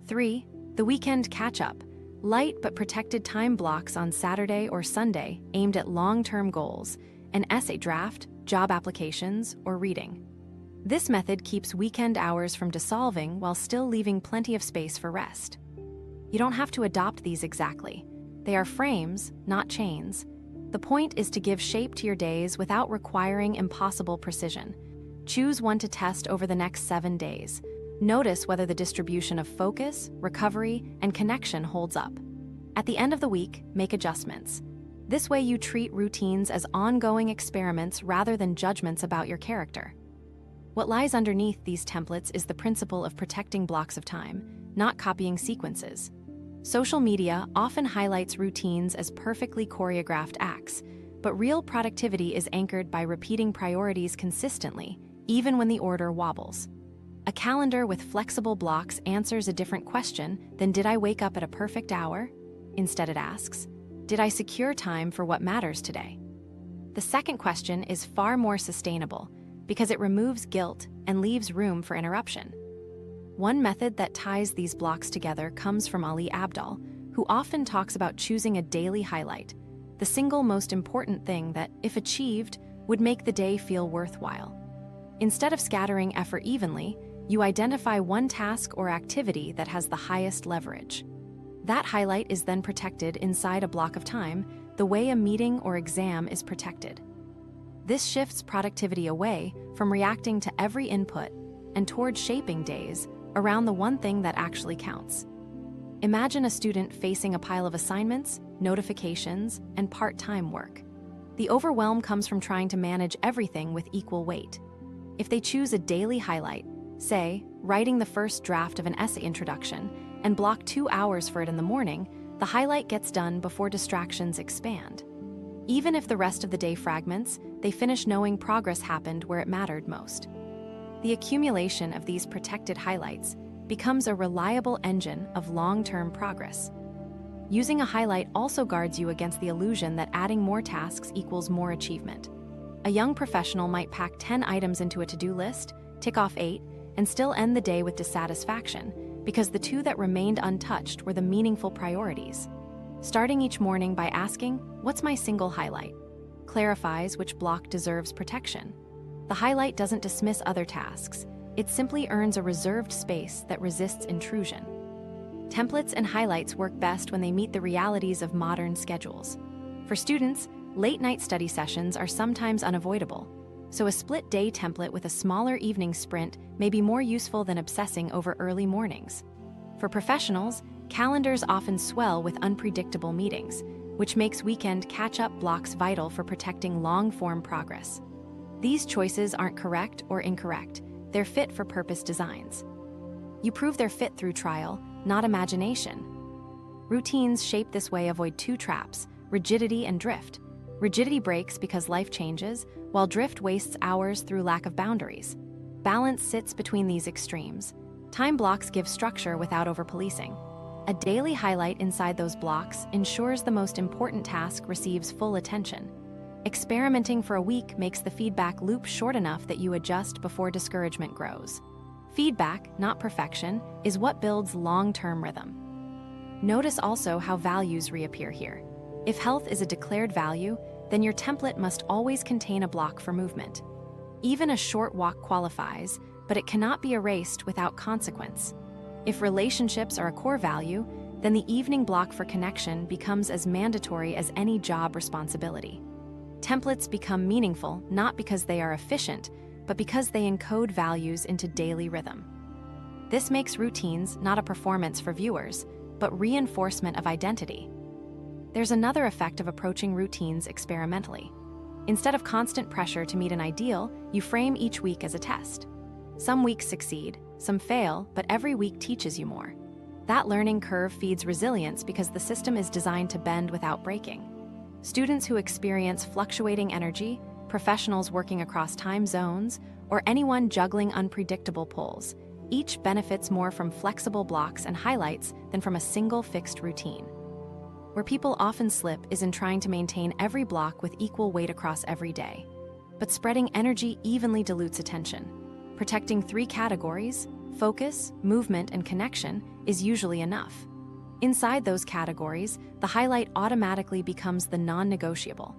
3. The Weekend Catch-Up. Light but protected time blocks on Saturday or Sunday aimed at long-term goals, an essay draft, job applications, or reading. This method keeps weekend hours from dissolving while still leaving plenty of space for rest. You don't have to adopt these exactly. They are frames, not chains. The point is to give shape to your days without requiring impossible precision. Choose one to test over the next 7 days. Notice whether the distribution of focus, recovery, and connection holds up. At the end of the week, make adjustments. This way you treat routines as ongoing experiments rather than judgments about your character. What lies underneath these templates is the principle of protecting blocks of time, not copying sequences. Social media often highlights routines as perfectly choreographed acts, but real productivity is anchored by repeating priorities consistently, even when the order wobbles. A calendar with flexible blocks answers a different question than "Did I wake up at a perfect hour?" Instead it asks, "Did I secure time for what matters today?" The second question is far more sustainable because it removes guilt and leaves room for interruption. One method that ties these blocks together comes from Abdaal, who often talks about choosing a daily highlight, the single most important thing that, if achieved, would make the day feel worthwhile. Instead of scattering effort evenly, you identify one task or activity that has the highest leverage. That highlight is then protected inside a block of time, the way a meeting or exam is protected. This shifts productivity away from reacting to every input and toward shaping days around the one thing that actually counts. Imagine a student facing a pile of assignments, notifications, and part-time work. The overwhelm comes from trying to manage everything with equal weight. If they choose a daily highlight, say, writing the first draft of an essay introduction, and block 2 hours for it in the morning, the highlight gets done before distractions expand. Even if the rest of the day fragments, they finish knowing progress happened where it mattered most. The accumulation of these protected highlights becomes a reliable engine of long-term progress. Using a highlight also guards you against the illusion that adding more tasks equals more achievement. A young professional might pack 10 items into a to-do list, tick off 8, and still end the day with dissatisfaction, because the 2 that remained untouched were the meaningful priorities. Starting each morning by asking, "What's my single highlight?" clarifies which block deserves protection. The highlight doesn't dismiss other tasks. It simply earns a reserved space that resists intrusion. Templates and highlights work best when they meet the realities of modern schedules. For students, late-night study sessions are sometimes unavoidable, so a split-day template with a smaller evening sprint may be more useful than obsessing over early mornings. For professionals, calendars often swell with unpredictable meetings, which makes weekend catch-up blocks vital for protecting long-form progress. These choices aren't correct or incorrect. They're fit-for-purpose designs. You prove they're fit through trial, not imagination. Routines shaped this way avoid two traps: rigidity and drift. Rigidity breaks because life changes, while drift wastes hours through lack of boundaries. Balance sits between these extremes. Time blocks give structure without over-policing. A daily highlight inside those blocks ensures the most important task receives full attention. Experimenting for a week makes the feedback loop short enough that you adjust before discouragement grows. Feedback, not perfection, is what builds long-term rhythm. Notice also how values reappear here. If health is a declared value, then your template must always contain a block for movement. Even a short walk qualifies, but it cannot be erased without consequence. If relationships are a core value, then the evening block for connection becomes as mandatory as any job responsibility. Templates become meaningful not because they are efficient, but because they encode values into daily rhythm. This makes routines not a performance for viewers, but reinforcement of identity. There's another effect of approaching routines experimentally. Instead of constant pressure to meet an ideal, you frame each week as a test. Some weeks succeed, some fail, but every week teaches you more. That learning curve feeds resilience because the system is designed to bend without breaking. Students who experience fluctuating energy, professionals working across time zones, or anyone juggling unpredictable pulls, each benefits more from flexible blocks and highlights than from a single fixed routine. Where people often slip is in trying to maintain every block with equal weight across every day. But spreading energy evenly dilutes attention. Protecting three categories, focus, movement, and connection, is usually enough. Inside those categories, the highlight automatically becomes the non-negotiable.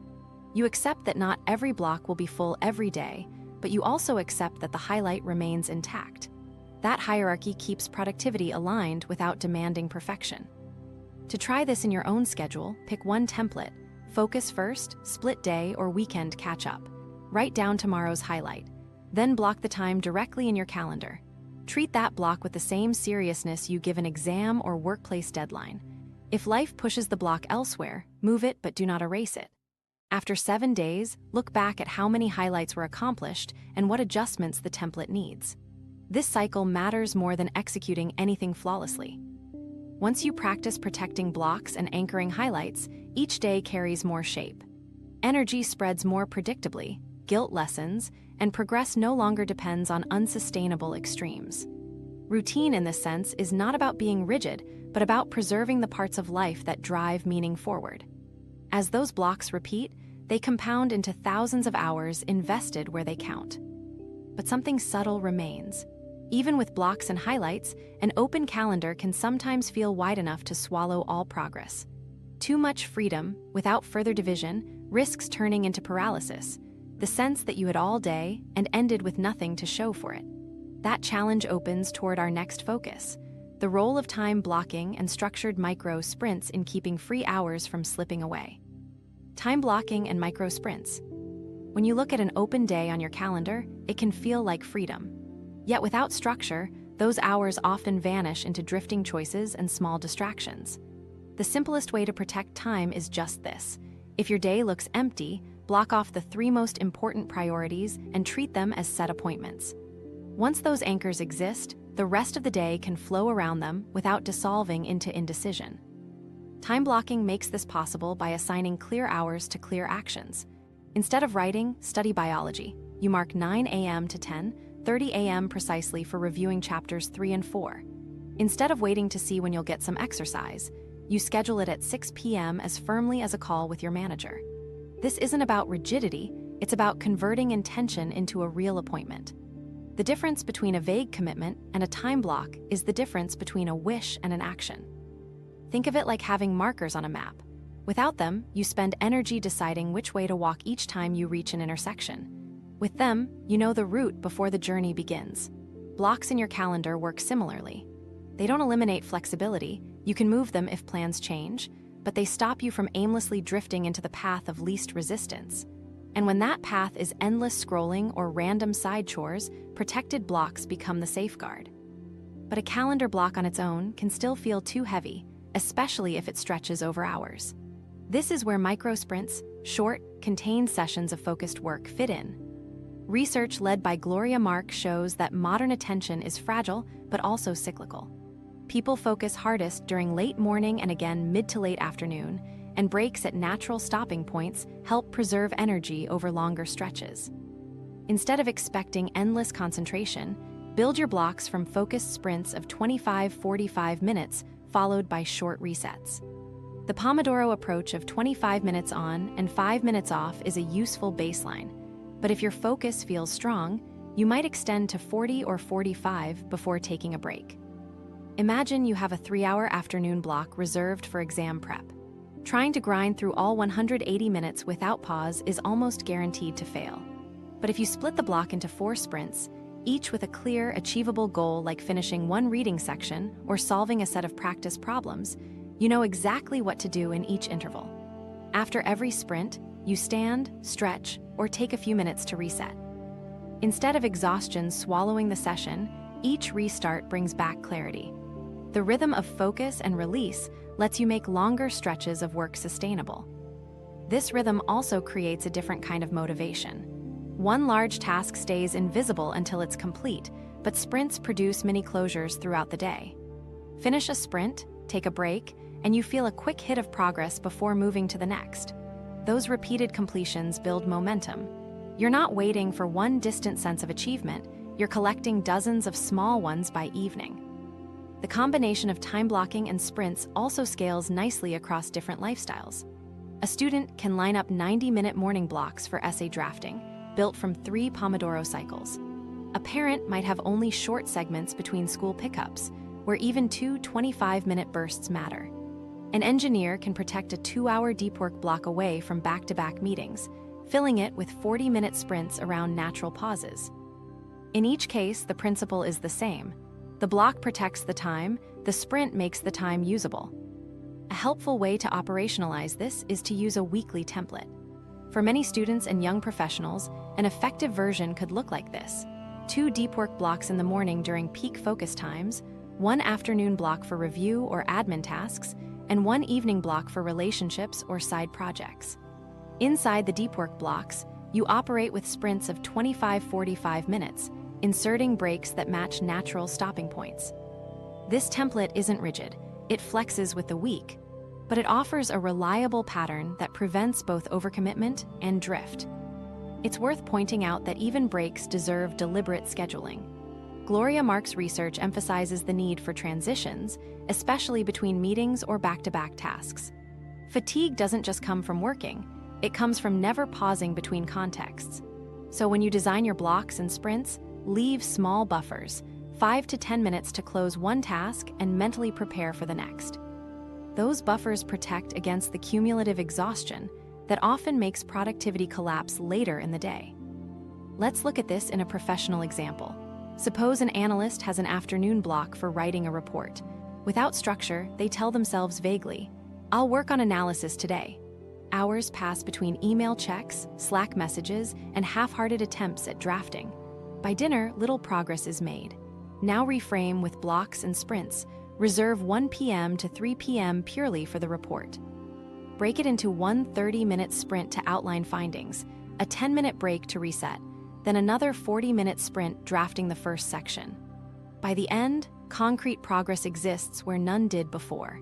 You accept that not every block will be full every day, but you also accept that the highlight remains intact. That hierarchy keeps productivity aligned without demanding perfection. To try this in your own schedule, pick one template, focus first, split day, or weekend catch up. Write down tomorrow's highlight. Then block the time directly in your calendar. Treat that block with the same seriousness you give an exam or workplace deadline. If life pushes the block elsewhere, move it but do not erase it. After 7 days, look back at how many highlights were accomplished and what adjustments the template needs. This cycle matters more than executing anything flawlessly. Once you practice protecting blocks and anchoring highlights, each day carries more shape. Energy spreads more predictably, guilt lessens, and progress no longer depends on unsustainable extremes. Routine in this sense is not about being rigid, but about preserving the parts of life that drive meaning forward. As those blocks repeat, they compound into thousands of hours invested where they count. But something subtle remains. Even with blocks and highlights, an open calendar can sometimes feel wide enough to swallow all progress. Too much freedom, without further division, risks turning into paralysis, the sense that you had all day and ended with nothing to show for it. That challenge opens toward our next focus, the role of time blocking and structured micro sprints in keeping free hours from slipping away. Time blocking and micro sprints. When you look at an open day on your calendar, it can feel like freedom. Yet without structure, those hours often vanish into drifting choices and small distractions. The simplest way to protect time is just this. If your day looks empty, block off the 3 most important priorities and treat them as set appointments. Once those anchors exist, the rest of the day can flow around them without dissolving into indecision. Time blocking makes this possible by assigning clear hours to clear actions. Instead of writing, study biology. You mark 9 a.m. to 10:30 a.m. precisely for reviewing chapters 3 and 4. Instead of waiting to see when you'll get some exercise, you schedule it at 6 p.m. as firmly as a call with your manager. This isn't about rigidity, it's about converting intention into a real appointment. The difference between a vague commitment and a time block is the difference between a wish and an action. Think of it like having markers on a map. Without them, you spend energy deciding which way to walk each time you reach an intersection. With them, you know the route before the journey begins. Blocks in your calendar work similarly. They don't eliminate flexibility, you can move them if plans change, but they stop you from aimlessly drifting into the path of least resistance. And when that path is endless scrolling or random side chores, protected blocks become the safeguard. But a calendar block on its own can still feel too heavy, especially if it stretches over hours. This is where micro-sprints, short, contained sessions of focused work fit in. Research led by Gloria Mark shows that modern attention is fragile, but also cyclical. People focus hardest during late morning and again mid to late afternoon, and breaks at natural stopping points help preserve energy over longer stretches. Instead of expecting endless concentration, build your blocks from focused sprints of 25-45 minutes followed by short resets. The Pomodoro approach of 25 minutes on and 5 minutes off is a useful baseline, but if your focus feels strong, you might extend to 40 or 45 before taking a break. Imagine you have a 3-hour afternoon block reserved for exam prep. Trying to grind through all 180 minutes without pause is almost guaranteed to fail. But if you split the block into 4 sprints, each with a clear, achievable goal like finishing one reading section or solving a set of practice problems, you know exactly what to do in each interval. After every sprint, you stand, stretch, or take a few minutes to reset. Instead of exhaustion swallowing the session, each restart brings back clarity. The rhythm of focus and release lets you make longer stretches of work sustainable. This rhythm also creates a different kind of motivation. One large task stays invisible until it's complete, but sprints produce mini closures throughout the day. Finish a sprint, take a break, and you feel a quick hit of progress before moving to the next. Those repeated completions build momentum. You're not waiting for one distant sense of achievement, you're collecting dozens of small ones by evening. The combination of time blocking and sprints also scales nicely across different lifestyles. A student can line up 90-minute morning blocks for essay drafting, built from 3 Pomodoro cycles. A parent might have only short segments between school pickups, where even 2 25-minute bursts matter. An engineer can protect a 2-hour deep work block away from back-to-back meetings, filling it with 40-minute sprints around natural pauses. In each case, the principle is the same. The block protects the time, the sprint makes the time usable. A helpful way to operationalize this is to use a weekly template. For many students and young professionals, an effective version could look like this: 2 deep work blocks in the morning during peak focus times, 1 afternoon block for review or admin tasks, and 1 evening block for relationships or side projects. Inside the deep work blocks, you operate with sprints of 25-45 minutes, inserting breaks that match natural stopping points. This template isn't rigid, it flexes with the week, but it offers a reliable pattern that prevents both overcommitment and drift. It's worth pointing out that even breaks deserve deliberate scheduling. Gloria Mark's research emphasizes the need for transitions, especially between meetings or back-to-back tasks. Fatigue doesn't just come from working, it comes from never pausing between contexts. So when you design your blocks and sprints, leave small buffers, 5 to 10 minutes to close one task and mentally prepare for the next. Those buffers protect against the cumulative exhaustion that often makes productivity collapse later in the day. Let's look at this in a professional example. Suppose an analyst has an afternoon block for writing a report. Without structure, they tell themselves vaguely, "I'll work on analysis today." Hours pass between email checks, Slack messages, and half-hearted attempts at drafting. By dinner, little progress is made. Now reframe with blocks and sprints. Reserve 1 p.m. to 3 p.m. purely for the report. Break it into 1 30-minute sprint to outline findings, a 10-minute break to reset, then another 40-minute sprint drafting the first section. By the end, concrete progress exists where none did before.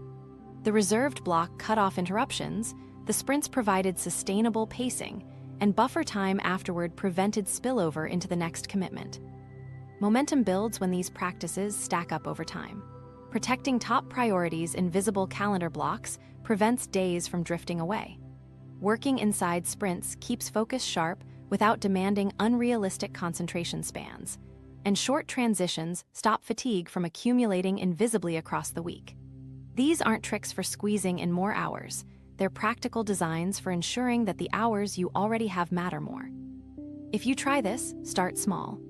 The reserved block cut off interruptions, the sprints provided sustainable pacing, and buffer time afterward prevented spillover into the next commitment. Momentum builds when these practices stack up over time. Protecting top priorities in visible calendar blocks prevents days from drifting away. Working inside sprints keeps focus sharp without demanding unrealistic concentration spans. And short transitions stop fatigue from accumulating invisibly across the week. These aren't tricks for squeezing in more hours. They're practical designs for ensuring that the hours you already have matter more. If you try this, start small.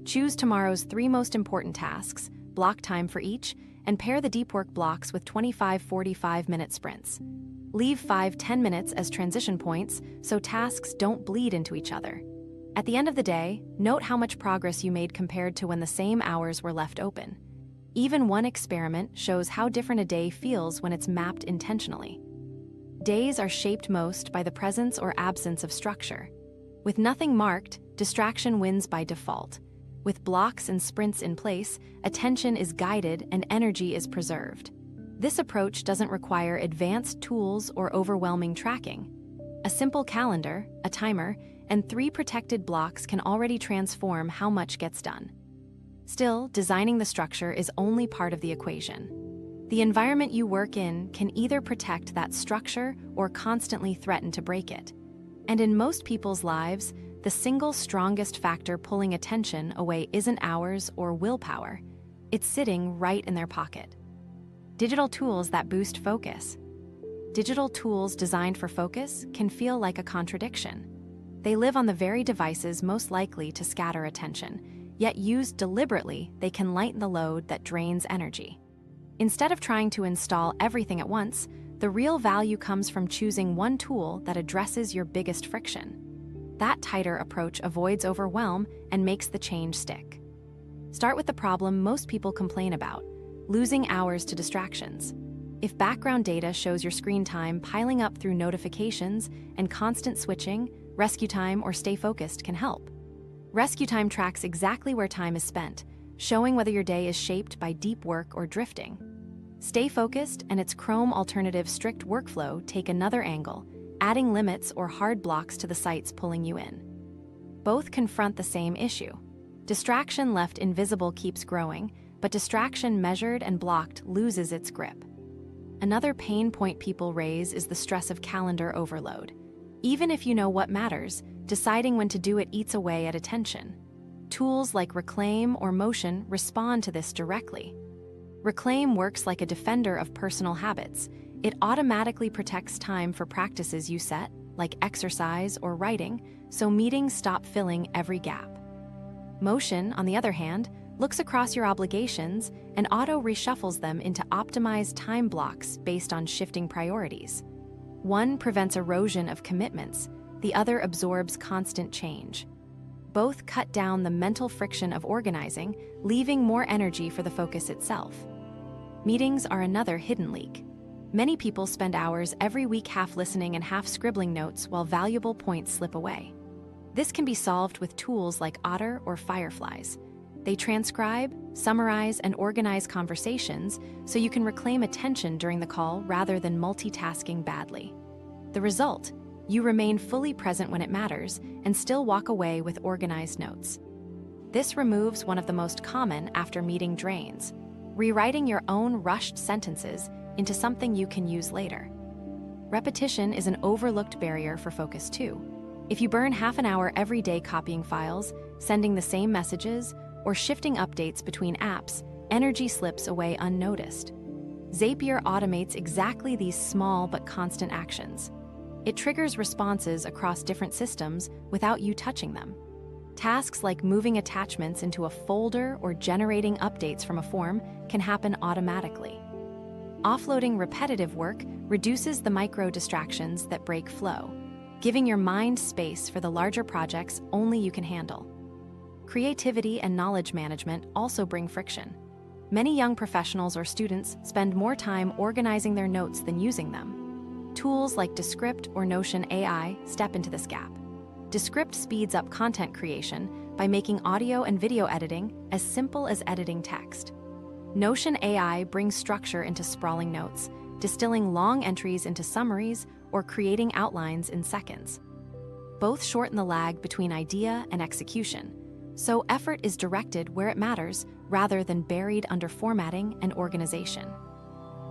Choose tomorrow's 3 most important tasks, block time for each, and pair the deep work blocks with 25-45-minute sprints. Leave 5-10 minutes as transition points so tasks don't bleed into each other. At the end of the day, note how much progress you made compared to when the same hours were left open. Even one experiment shows how different a day feels when it's mapped intentionally. Days are shaped most by the presence or absence of structure. With nothing marked, distraction wins by default. With blocks and sprints in place, attention is guided and energy is preserved. This approach doesn't require advanced tools or overwhelming tracking. A simple calendar, a timer, and 3 protected blocks can already transform how much gets done. Still, designing the structure is only part of the equation. The environment you work in can either protect that structure or constantly threaten to break it. And in most people's lives, the single strongest factor pulling attention away isn't hours or willpower. It's sitting right in their pocket. Digital tools that boost focus. Digital tools designed for focus can feel like a contradiction. They live on the very devices most likely to scatter attention, yet used deliberately, they can lighten the load that drains energy. Instead of trying to install everything at once, the real value comes from choosing one tool that addresses your biggest friction. That tighter approach avoids overwhelm and makes the change stick. Start with the problem most people complain about: losing hours to distractions. If background data shows your screen time piling up through notifications and constant switching, rescue time or stay focused can help. Rescue time tracks exactly where time is spent, showing whether your day is shaped by deep work or drifting. Stay focused and its Chrome alternative strict workflow take another angle, adding limits or hard blocks to the sites pulling you in. Both confront the same issue. Distraction left invisible keeps growing, but distraction measured and blocked loses its grip. Another pain point people raise is the stress of calendar overload. Even if you know what matters, deciding when to do it eats away at attention. Tools like Reclaim or Motion respond to this directly. Reclaim works like a defender of personal habits. It automatically protects time for practices you set, like exercise or writing, so meetings stop filling every gap. Motion, on the other hand, looks across your obligations and auto-reshuffles them into optimized time blocks based on shifting priorities. One prevents erosion of commitments, the other absorbs constant change. Both cut down the mental friction of organizing, leaving more energy for the focus itself. Meetings are another hidden leak. Many people spend hours every week half listening and half scribbling notes while valuable points slip away. This can be solved with tools like Otter or Fireflies. They transcribe, summarize, and organize conversations so you can reclaim attention during the call rather than multitasking badly. The result: you remain fully present when it matters and still walk away with organized notes. This removes one of the most common after-meeting drains: rewriting your own rushed sentences into something you can use later. Repetition is an overlooked barrier for focus too. If you burn half an hour every day copying files, sending the same messages, or shifting updates between apps, energy slips away unnoticed. Zapier automates exactly these small but constant actions. It triggers responses across different systems without you touching them. Tasks like moving attachments into a folder or generating updates from a form can happen automatically. Offloading repetitive work reduces the micro distractions that break flow, giving your mind space for the larger projects only you can handle. Creativity and knowledge management also bring friction. Many young professionals or students spend more time organizing their notes than using them. Tools like Descript or Notion AI step into this gap. Descript speeds up content creation by making audio and video editing as simple as editing text. Notion AI brings structure into sprawling notes, distilling long entries into summaries or creating outlines in seconds. Both shorten the lag between idea and execution, so effort is directed where it matters rather than buried under formatting and organization.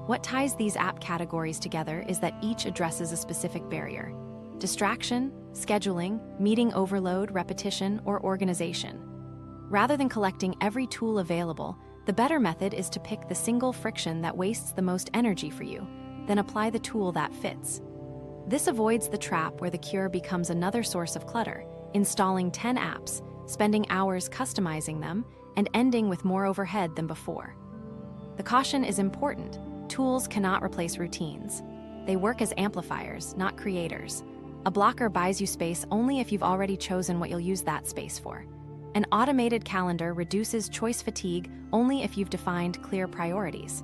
What ties these app categories together is that each addresses a specific barrier: distraction, scheduling, meeting overload, repetition, or organization. Rather than collecting every tool available, The better method is to pick the single friction that wastes the most energy for you, then apply the tool that fits. This avoids the trap where the cure becomes another source of clutter, installing 10 apps, spending hours customizing them, and ending with more overhead than before. The caution is important. Tools cannot replace routines. They work as amplifiers, not creators. A blocker buys you space only if you've already chosen what you'll use that space for. An automated calendar reduces choice fatigue only if you've defined clear priorities.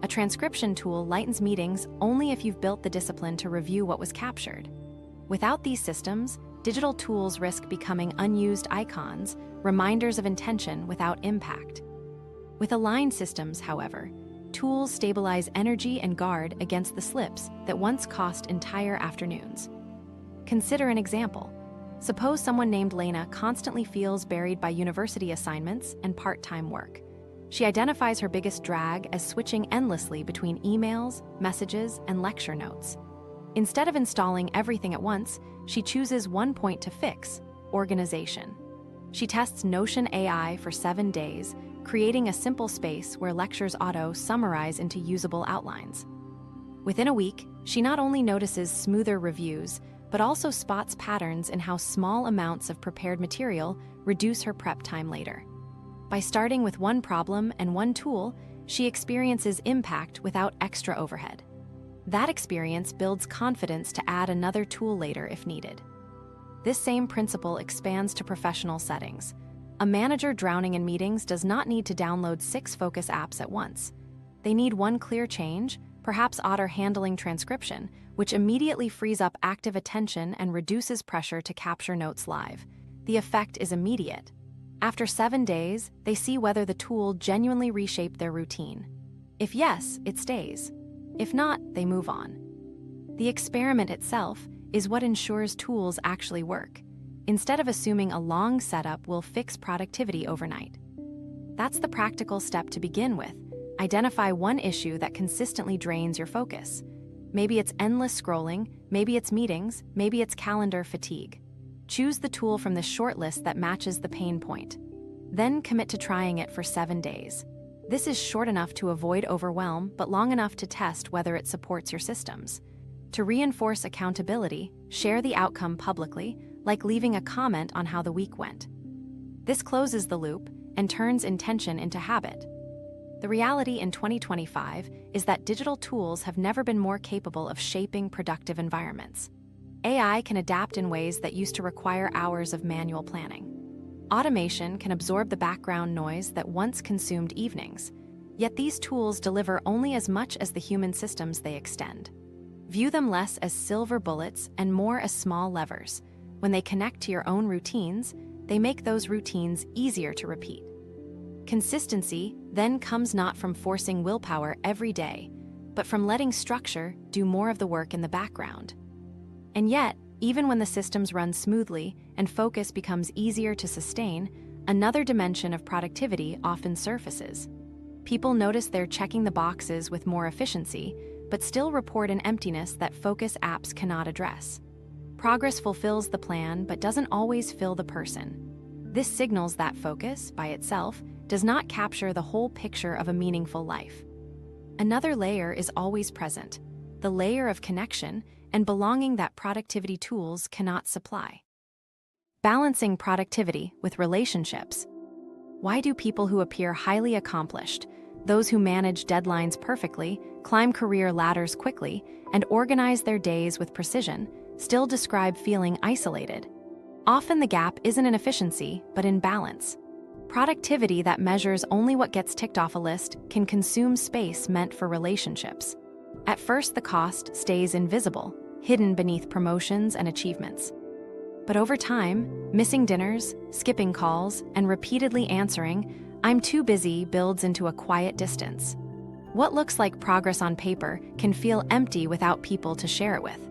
A transcription tool lightens meetings only if you've built the discipline to review what was captured. Without these systems, digital tools risk becoming unused icons, reminders of intention without impact. With aligned systems, however, tools stabilize energy and guard against the slips that once cost entire afternoons. Consider an example. Suppose someone named Lena constantly feels buried by university assignments and part-time work. She identifies her biggest drag as switching endlessly between emails, messages, and lecture notes. Instead of installing everything at once, she chooses one point to fix: organization. She tests Notion AI for 7 days, creating a simple space where lectures auto-summarize into usable outlines. Within a week, she not only notices smoother reviews, but also spots patterns in how small amounts of prepared material reduce her prep time later. By starting with one problem and one tool, she experiences impact without extra overhead. That experience builds confidence to add another tool later if needed. This same principle expands to professional settings. A manager drowning in meetings does not need to download 6 focus apps at once. They need one clear change, perhaps auto-handling transcription, which immediately frees up active attention and reduces pressure to capture notes live. The effect is immediate. After 7 days, they see whether the tool genuinely reshaped their routine. If yes, it stays. If not, they move on. The experiment itself is what ensures tools actually work, instead of assuming a long setup will fix productivity overnight. That's the practical step to begin with. Identify one issue that consistently drains your focus. Maybe it's endless scrolling, maybe it's meetings, maybe it's calendar fatigue. Choose the tool from the shortlist that matches the pain point. Then commit to trying it for 7 days. This is short enough to avoid overwhelm, but long enough to test whether it supports your systems. To reinforce accountability, share the outcome publicly, like leaving a comment on how the week went. This closes the loop and turns intention into habit. The reality in 2025 is that digital tools have never been more capable of shaping productive environments. AI can adapt in ways that used to require hours of manual planning. Automation can absorb the background noise that once consumed evenings. Yet these tools deliver only as much as the human systems they extend. View them less as silver bullets and more as small levers. When they connect to your own routines, they make those routines easier to repeat. Consistency then comes not from forcing willpower every day, but from letting structure do more of the work in the background. And yet, even when the systems run smoothly and focus becomes easier to sustain, another dimension of productivity often surfaces. People notice they're checking the boxes with more efficiency, but still report an emptiness that focus apps cannot address. Progress fulfills the plan, but doesn't always fill the person. This signals that focus, by itself, does not capture the whole picture of a meaningful life. Another layer is always present, the layer of connection and belonging that productivity tools cannot supply. Balancing productivity with relationships. Why do people who appear highly accomplished, those who manage deadlines perfectly, climb career ladders quickly, and organize their days with precision, still describe feeling isolated? Often the gap isn't in efficiency, but in balance. Productivity that measures only what gets ticked off a list can consume space meant for relationships. At first, the cost stays invisible, hidden beneath promotions and achievements. But over time, missing dinners, skipping calls, and repeatedly answering, "I'm too busy," builds into a quiet distance. What looks like progress on paper can feel empty without people to share it with.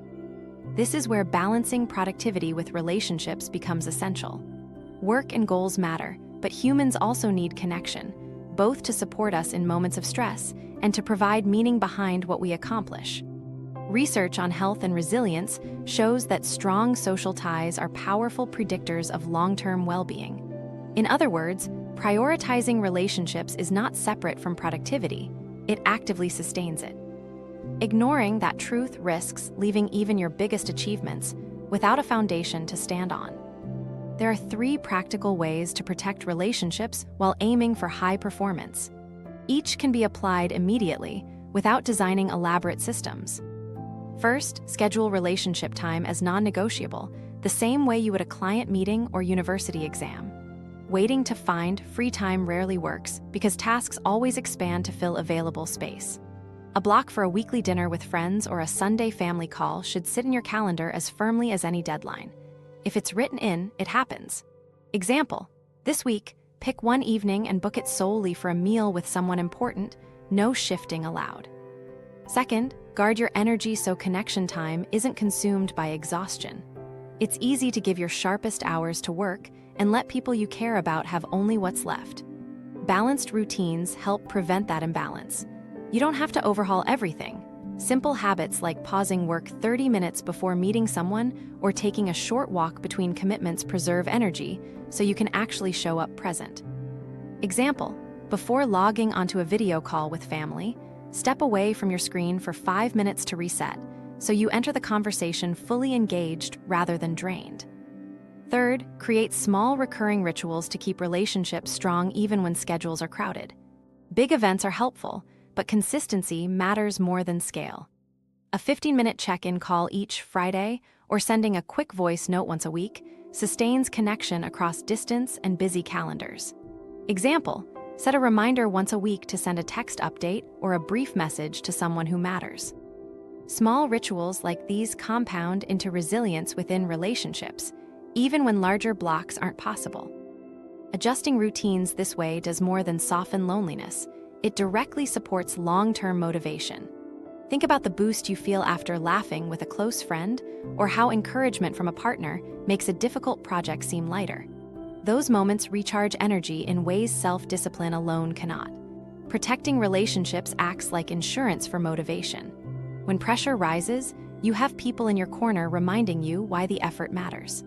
This is where balancing productivity with relationships becomes essential. Work and goals matter, but humans also need connection, both to support us in moments of stress and to provide meaning behind what we accomplish. Research on health and resilience shows that strong social ties are powerful predictors of long-term well-being. In other words, Prioritizing relationships is not separate from productivity, it actively sustains it. Ignoring that truth risks leaving even your biggest achievements without a foundation to stand on. There are 3 practical ways to protect relationships while aiming for high performance. Each can be applied immediately without designing elaborate systems. First, schedule relationship time as non-negotiable, the same way you would a client meeting or university exam. Waiting to find free time rarely works because tasks always expand to fill available space. A block for a weekly dinner with friends or a Sunday family call should sit in your calendar as firmly as any deadline. If it's written in, it happens. Example: this week, pick one evening and book it solely for a meal with someone important, no shifting allowed. Second, guard your energy so connection time isn't consumed by exhaustion. It's easy to give your sharpest hours to work and let people you care about have only what's left. Balanced routines help prevent that imbalance. You don't have to overhaul everything. Simple habits like pausing work 30 minutes before meeting someone or taking a short walk between commitments preserve energy so you can actually show up present. Example: before logging onto a video call with family, step away from your screen for 5 minutes to reset so you enter the conversation fully engaged rather than drained. Third, create small recurring rituals to keep relationships strong even when schedules are crowded. Big events are helpful, but consistency matters more than scale. A 15-minute check-in call each Friday or sending a quick voice note once a week sustains connection across distance and busy calendars. Example: set a reminder once a week to send a text update or a brief message to someone who matters. Small rituals like these compound into resilience within relationships, even when larger blocks aren't possible. Adjusting routines this way does more than soften loneliness. It directly supports long-term motivation. Think about the boost you feel after laughing with a close friend, or how encouragement from a partner makes a difficult project seem lighter. Those moments recharge energy in ways self-discipline alone cannot. Protecting relationships acts like insurance for motivation. When pressure rises, you have people in your corner reminding you why the effort matters.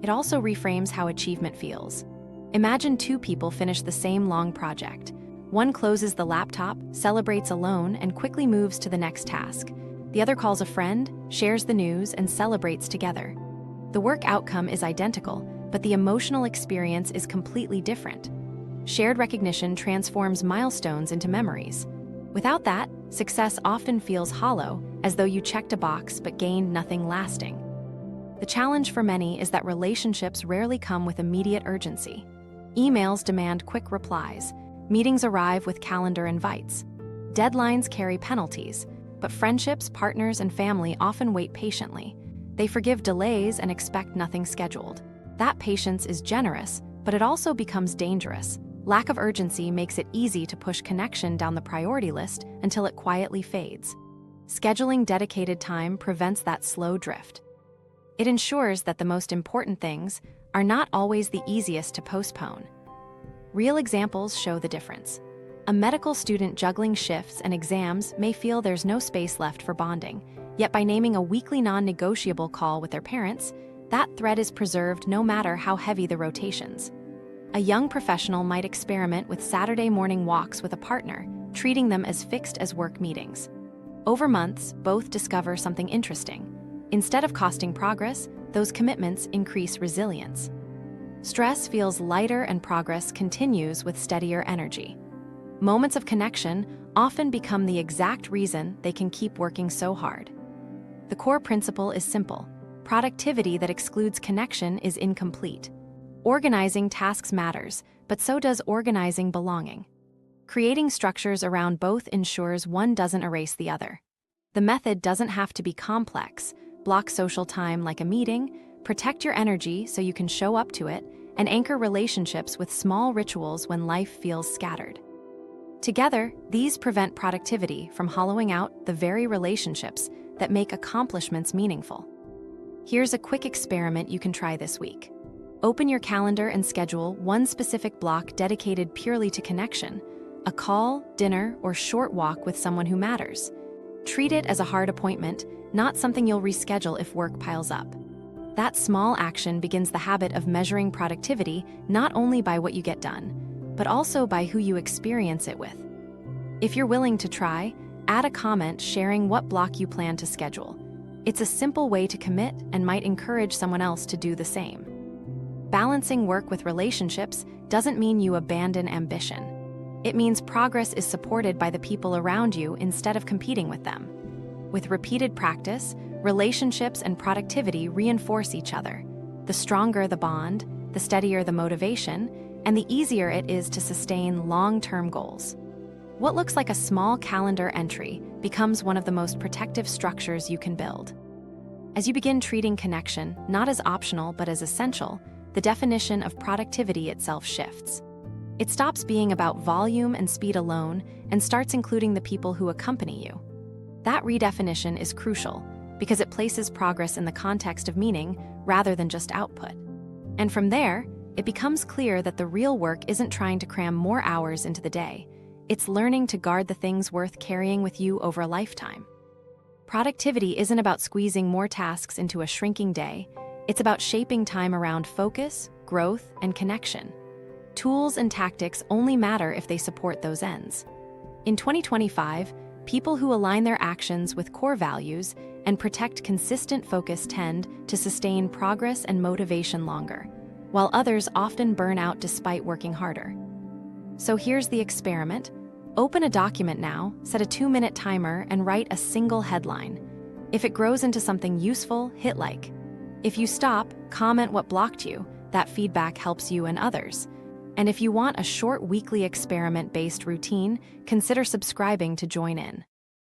It also reframes how achievement feels. Imagine 2 people finish the same long project. One closes the laptop, celebrates alone, and quickly moves to the next task. The other calls a friend, shares the news, and celebrates together. The work outcome is identical, but the emotional experience is completely different. Shared recognition transforms milestones into memories. Without that, success often feels hollow, as though you checked a box but gained nothing lasting. The challenge for many is that relationships rarely come with immediate urgency. Emails demand quick replies. Meetings arrive with calendar invites. Deadlines carry penalties, but friendships, partners, and family often wait patiently. They forgive delays and expect nothing scheduled. That patience is generous, but it also becomes dangerous. Lack of urgency makes it easy to push connection down the priority list until it quietly fades. Scheduling dedicated time prevents that slow drift. It ensures that the most important things are not always the easiest to postpone. Real examples show the difference. A medical student juggling shifts and exams may feel there's no space left for bonding, yet by naming a weekly non-negotiable call with their parents, that thread is preserved no matter how heavy the rotations. A young professional might experiment with Saturday morning walks with a partner, treating them as fixed as work meetings. Over months, both discover something interesting. Instead of costing progress, those commitments increase resilience. Stress feels lighter and progress continues with steadier energy. Moments of connection often become the exact reason they can keep working so hard. The core principle is simple: productivity that excludes connection is incomplete. Organizing tasks matters, but so does organizing belonging. Creating structures around both ensures one doesn't erase the other. The method doesn't have to be complex. Block social time like a meeting, protect your energy so you can show up to it, and anchor relationships with small rituals when life feels scattered. Together, these prevent productivity from hollowing out the very relationships that make accomplishments meaningful. Here's a quick experiment you can try this week. Open your calendar and schedule one specific block dedicated purely to connection, a call, dinner, or short walk with someone who matters. Treat it as a hard appointment, not something you'll reschedule if work piles up. That small action begins the habit of measuring productivity not only by what you get done, but also by who you experience it with. If you're willing to try, add a comment sharing what block you plan to schedule. It's a simple way to commit and might encourage someone else to do the same. Balancing work with relationships doesn't mean you abandon ambition. It means progress is supported by the people around you instead of competing with them. With repeated practice, relationships and productivity reinforce each other. The stronger the bond, the steadier the motivation, and the easier it is to sustain long-term goals. What looks like a small calendar entry becomes one of the most protective structures you can build. As you begin treating connection not as optional but as essential, the definition of productivity itself shifts. It stops being about volume and speed alone and starts including the people who accompany you. That redefinition is crucial because it places progress in the context of meaning rather than just output. And from there, it becomes clear that the real work isn't trying to cram more hours into the day. It's learning to guard the things worth carrying with you over a lifetime. Productivity isn't about squeezing more tasks into a shrinking day. It's about shaping time around focus, growth, and connection. Tools and tactics only matter if they support those ends. In 2025, people who align their actions with core values and protect consistent focus tend to sustain progress and motivation longer, while others often burn out despite working harder. So here's the experiment. Open a document now, set a 2-minute timer, and write a single headline. If it grows into something useful, hit like. If you stop, comment what blocked you. That feedback helps you and others. And if you want a short weekly experiment-based routine, consider subscribing to join in.